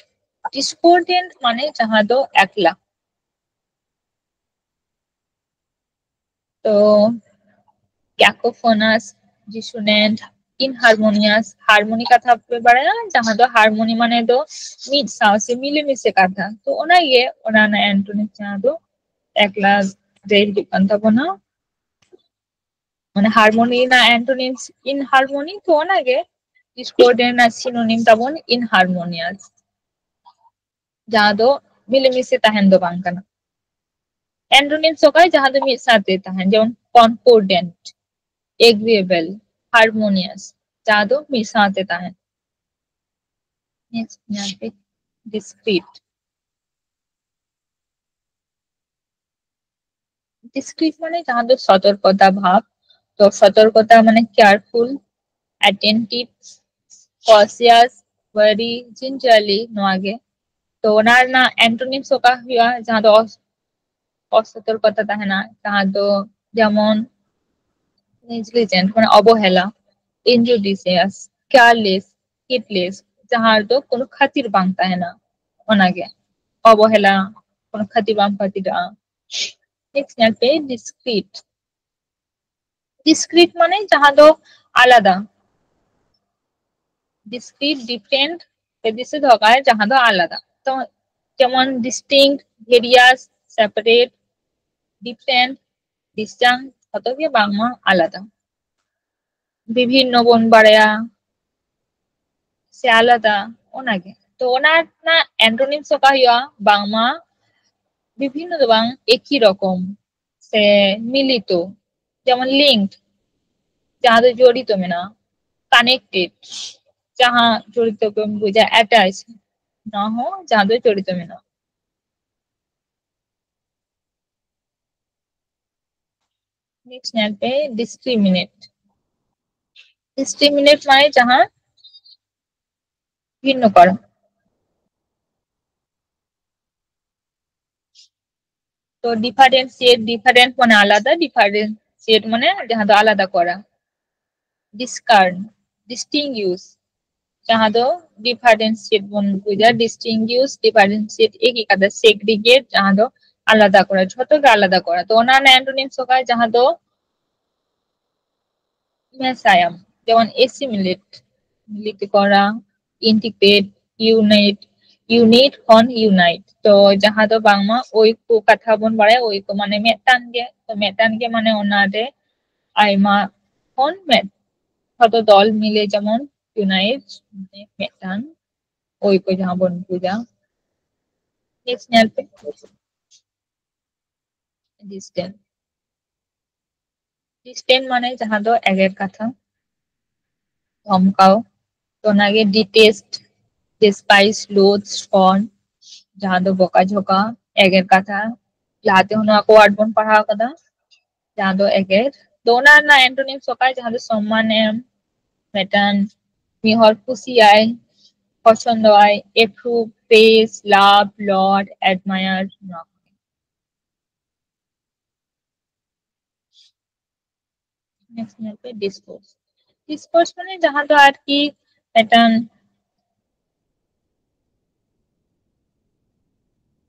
ডিসকর্ডেন্ট মানে যাহা দো একলা। তো ক্যাকোফোনাস, ডিসোনেন্ট, ইনহারমোনিয়াস, হারमोनी कथा पे बारे जहां दो हारमोनी माने दो मीट साव से मिले मिसे कथा तो ओना ये ओना ना एंटोनिम जहां दो एकला रेल दिकंता बना माने हारमोनी ना एंटोनिम्स इन हारमोनी तो ओना गे डिस्कॉर्डेंट ना सिनोनिम तबन इनहारमोनियस जहां दो मिले मिसे तहन दो बांग कना। एंटोनिम सोकाय जहां दो मीट साथे तहन जेमन कॉन्कोर्डेंट, एग्रीएबल, हारमोनियस जहां दो मीट साथे तहन। नेक्स्ट यहाँ पे डिस्क्रीट, डिस्क्रीट माने जहां दो सतर्कता भाव, तो सतर्कता माने careful, attentive, cautious, wary, gingerly नोआगे। तो ओनार ना एंटोनिम सोका हुआ जहां दो असतर्कता तहना जहां दो যেমন नेग्लिजेंट माने अवहेला, इनजुडिशियस, केयरलेस, हिटलेस जहां दो कोनो खातिर बांग तहना ओनागे अवहेला कोनो खातिर बांग खातिर। नेक्स्ट यहाँ पे डिस्क्रीट, डिस्क्रीट माने जहां दो आलादा, डिस्क्रीट डिफरेंट दिसे धोकाय जहां दो आलादा। तो যেমন ডিস্টিংক্ট, ভেরিয়াস, সেপারেট, ডিফারেন্ট, ডিসজাং কত কি বাংলা আলাদা। বিভিন্ন বন বাড়ায়া সে আলাদা ওনাগে। তো ওনার না অ্যান্টোনিম সোকা হইয়া বাংলা বিভিন্ন বাং একই রকম সে মিলিত, যেমন লিঙ্কড যাহা দো জড়িত মেনা, কানেক্টেড যাহা জড়িত বুঝা, অ্যাটাচ না হো যাহা দো জড়িত মেনা। नेक्स्ट यहाँ पे डिस्क्रिमिनेट, डिस्क्रिमिनेट माने जहां ভিন্ন করা। তো ডিফারেন্সিয়েট, ডিফারেন্ট মানে আলাদা, ডিফারেন্সিয়েট মানে যাহা দো আলাদা করা। ডিসকার্ড, ডিস্টিংগুইশ जहां दो डिफारेंशिएट बन बुझा, डिस्टिंग्विश डिफारेंशिएट एक ही कदा, सेग्रीगेट जहां दो আলাদা করা, ছোটকে আলাদা করা। তো অন্যান্য অ্যান্টোনিম সোকায় जहां दो মেসায়াম, যেমন এসিমিলেট মিলিত করা, ইন্টিগ্রেট, ইউনাইট, ইউনিট খন ইউনাইট। তো जहां दो বাংলা ঐক্য কথা বন বাড়ায়, ঐক্য মানে মেটান গে, তো মেটান গে মানে ওনারে আইমা খন মেট ছোট দল মিলে যেমন ইউনাইট মানে মেটান ঐক্য जहां बन पूजा। नेक्स्ट यहाँ पे डिस्टेंस, डिस्टेंस माने जहां दो एगेर कथा धमकाओ। तो नागे डिटेस्ट, डिस्पाइस, लोथ, स्कॉर्न जहां दो बोका झोका एगेर कथा लाते होना को आठ बन पढ़ा कदा जहां दो एगेर। दोना ना एंटोनिम सोका जहां दो सम्मान एम मेटान मिहर खुशी आए, পছন্দ হয়, এপ্রুভ, প্রেজ, লাভ, লর্ড, অ্যাডমায়ার। नेक्स्ट यहाँ पे डिस्कोर्स, डिस्कोर्स মানে जहां तो আর কি প্যাটার্ন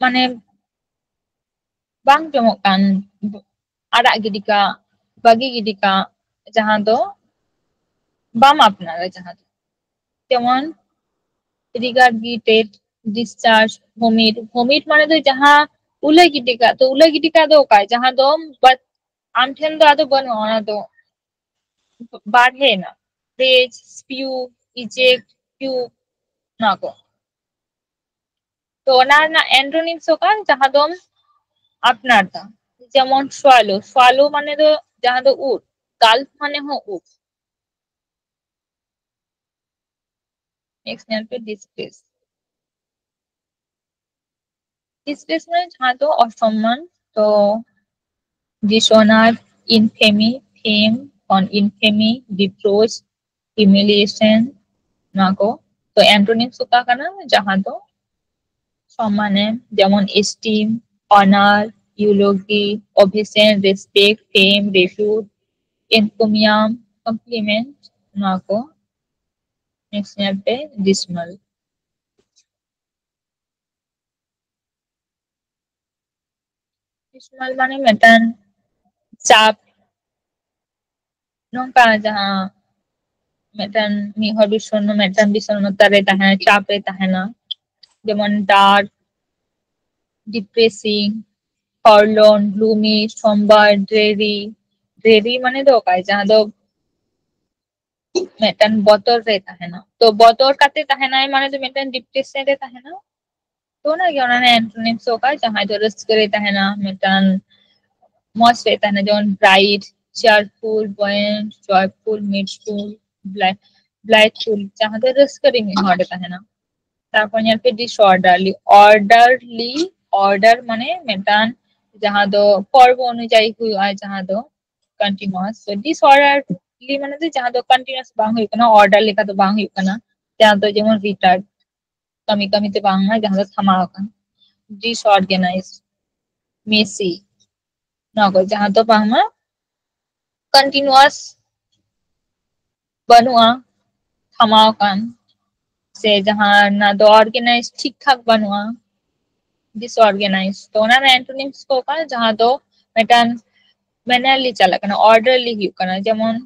মানে bang jomok kan arak gidi ka bagi gidi ka जहां do bam আপনারা जहां যেমন regurgitate, discharge, vomit. Vomit माने तो जहाँ उल्ले गिटिका तो उल्ले गिटिका दो का जहाँ दो बट आम ठेन दो आदो बनो आना दो बाढ़े ना rage, spew, eject, puke ना को तो ना एंड्रोनिम्स होगा जहाँ दो আপনার दा যেমন swallow swallow মানে তো जहाँ दो उठ gulp মানে हो उठ नेक्स्ट यहाँ पे disgrace disgrace মানে जहाँ तो असम्मान तो dishonor, infamy, fame, on infamy, reproach, humiliation না को তো অ্যান্টোনিমস होगा का ना जहाँ तो সম্মানে যেমন esteem, honor, eulogy, obeisance, respect, fame, repute, encomium, compliment ना को नेक्स्ट यहाँ पे dismal dismal माने मेटन चाप नोंका जहाँ मेटन मिहर बिसन्न मेटन बिसन्नता रे ताहेना चाप रे ताहेना যেমন ডার্ক ডিপ্রেসিং ফরলন গ্লুমি সোমবার ড্রেরি মানে दो काय जहाँ दो मेटन बतर रे ताहेना तो बतर काते ताहेना माने तो मेटन डिप्रेशन रे ताहेना तो ना कि ओना एंटोनिम्स होगा जहाँ दो रस्क रे ताहेना मेटन मौज रे ताहेना जौन bright cheerful buoyant joyful midful blitheful जहाँ दो रस्क रे हटे ताहेना তারপর यहाँ पे डिसऑर्डरली ऑर्डरली ऑर्डर माने मेटान जहाँ दो पर्व अनुযায়ী हुआ जहाँ दो कंटिन्यूअस तो डिसऑर्डरली माने तो जहाँ दो कंटिन्यूअस बांग हुई कना ऑर्डर लेखा तो बांग हुई कना जहाँ दो जेमन रिटार्ड कमी कमी ते बांग ना जहाँ दो थमा कन डिसऑर्गेनाइज मेसी नगो जहाँ दो बांग मा कंटिन्यूअस बनुआ थमा कन से जहाँ ना दो ऑर्गेनाइज ठीक ठाक बनुआ disorganized तो ना एंटोनिम्स को का जहाँ दो मेटान मैनरली चला कना ऑर्डरली हिउ कना जेमन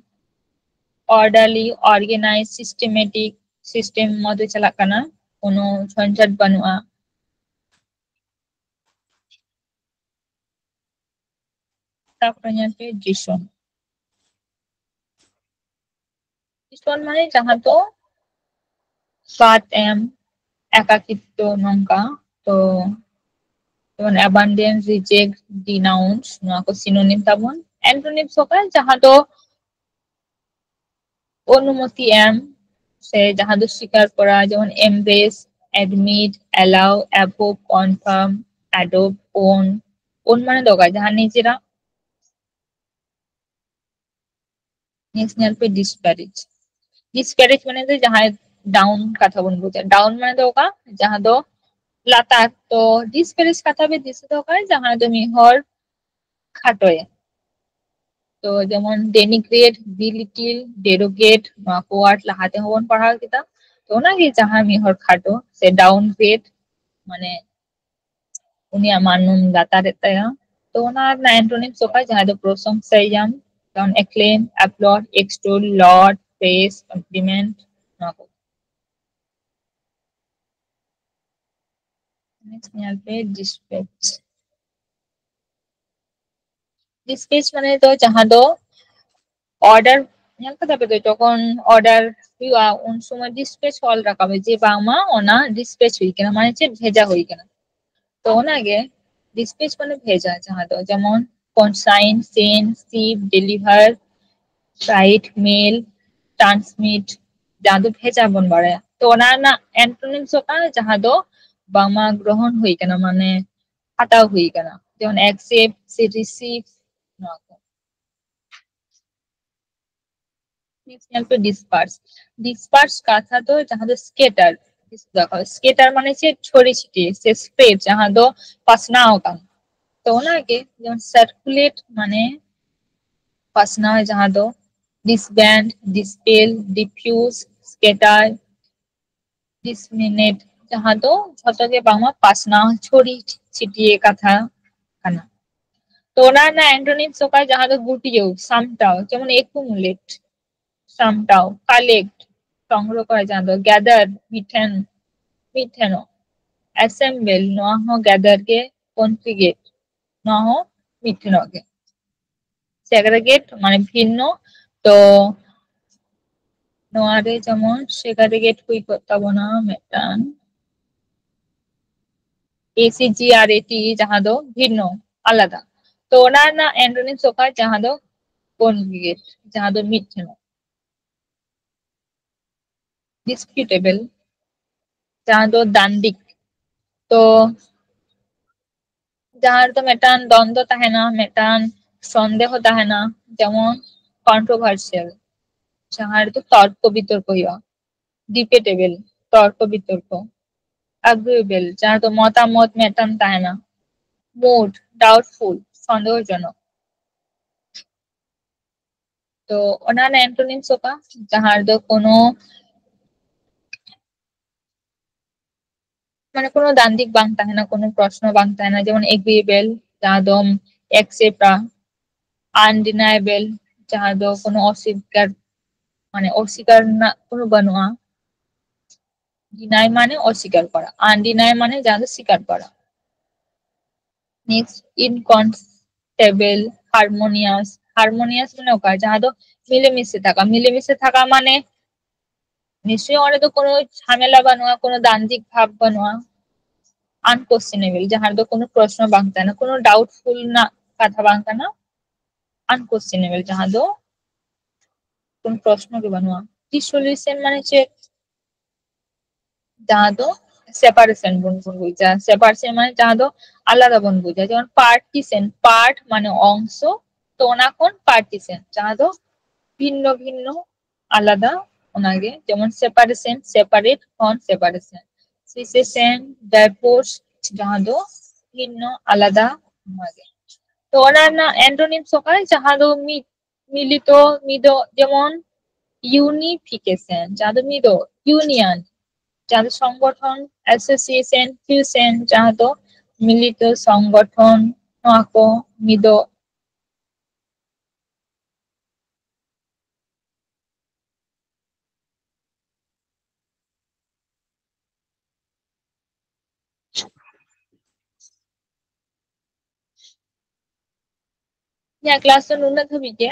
ऑर्डरली ऑर्गेनाइज सिस्टेमेटिक सिस्टम मधु चला कना कोनो झंझट बनुआ तारপর यहाँ पे डिसोन डिसोन माने जहाँ तो सात एम एकाकित्व नंका तो যেমন abundance reject denounce नोआ को सिनोनिम ताबन एंटोनिम्स होगा जहाँ तो অনুমতি এম সে जहाँ तो स्वीकार करा যেমন embrace admit allow approve confirm adopt own মানে দোকা जहाँ নিজেরা नेक्स्ट यहाँ पे disparage disparage মানে तो जहाँ डाउन कथा बन बोलते डाउन মানে দোকা जहाँ तो लाता तो disparage कथा भी दिस দোকা जहाँ तो मिहर খাটোয় तो যেমন ডেনিগ্রেট বিলিটিল ডেরোগেট কোয়ার্ট লাহাতে হবন পড়া kita तो ना कि जहाँ मिहर खाटो से डाउनग्रेड माने उनी मानुम लाता रहता है तो ना ना एंटोनिम्स होगा जहाँ तो प्रशंसायम डाउन acclaim applaud extol laud praise compliment ना को नेक्स्ट यहाँ पे डिस्पैच डिस्पैच माने तो जहाँ तो ऑर्डर yang kata betul যখন অর্ডার हुआ उन समय डिस्पैच কল রাখাবে যে বাংমা ওনা ডিসপ্যাচ হই কিনা মানে যে ভেজা হই কিনা তো ওনাকে ডিসপ্যাচ মানে ভেজা जहाँ তো যেমন কনসাইন সেন্ড সিভ ডেলিভার রাইট মেল ট্রান্সমিট जहाँ तो ভেজা বন বাড়ে তো ওনা না অ্যান্টোনিমস होगा जहाँ तो বাংমা গ্রহণ হই কিনা মানে হাতাও হই কিনা যেমন অ্যাকসেপ্ট সে রিসিভ না नेक्स्ट यहाँ पे डिस्पर्स का था तो जहाँ तो स्केटर देखो स्केटर माने से छोड़ी छिटी से स्प्रेड जहाँ तो पसना होगा तो ना के जब सर्कुलेट माने पसना है जहाँ तो disband dispel diffuse scatter disseminate जहाँ तो छोटे के बांगा पसना छोड़ी छिटी का था खाना तो ना एंटोनिम्स होगा जहाँ तो गुटियो समटाओ যেমন accumulate সামটাও কালেক্ট সংগ্রহ করা জানতো গ্যাদার মিটেন मिथेनो assemble नोआ हो gather के congregate नोआ हो मिथेनो के segregate माने भिन्न तो नोआ रे जेमन segregate हुई ताबोना मिटान ACGRAT जहाँ दो भिन्न आलादा तो ओना ना एंटोनिम सोका जहाँ दो congregate जहाँ दो मिथेनो disputable जहाँ दो दांडिक तो जहाँ तो मिटान द्वंद्व ताहेना मिटान सन्देह ताहेना जेमन controversial जहाँ तो तर्क बितर्क हुआ debatable तर्क बितर्क agreeable जहाँ तो मतामत मिटान ताहेना mood doubtful सन्देहजनक तो ओना ना एंटोनिम सोका जहाँ दो कोनो মানে কোনো দান্দিক বাং তাহেনা কোনো প্রশ্ন বাং তাহেনা যেমন এগ্রিয়েবল जहाँ दो एक्सेप्ट আনডিনায়েবল जहाँ दो কোনো অস্বীকার মানে অস্বীকার না কোনো বানুয়া ডিনাই মানে অস্বীকার করা আনডিনাই মানে जहाँ दो স্বীকার করা नेक्स्ट इनकन्स्टेबल हारमोनियास हारमोनियास মানে ওকা जहाँ दो মিলেমিশে থাকা মানে নিশ্চয়ই ওরা তো কোনো ঝামেলা বানুয়া কোনো দান্দিক ভাব বানুয়া আনকোশ্চেনেবল जहाँ दो কোনো প্রশ্ন বাংতা না কোনো ডাউটফুল না কথা বাংতা না আনকোশ্চেনেবল जहाँ दो কোনো প্রশ্ন के বানুয়া ডিসোলিউশন মানে যে जहाँ दो সেপারেশন বনবুন বুঝা সেপারেশন মানে जहाँ दो আলাদা বন বুঝা যেমন পার্টিশন পার্ট মানে অংশ তো ওনা কোন পার্টিশন जहाँ दो ভিন্ন ভিন্ন আলাদা ওনাগে যেমন separation separate from separation সিসেশন divorce जहाँ दो ভিন্ন আলাদা ওনাগে তো ওনার না অ্যান্টোনিম সকাল जहाँ दो মিলিত মিদ যেমন ইউনিফিকেশন जहाँ दो মিদ ইউনিয়ন जहाँ दो সংগঠন অ্যাসোসিয়েশন ফিউশন जहाँ दो মিলিত সংগঠন নকো মিদ या क्लास नुना थबिके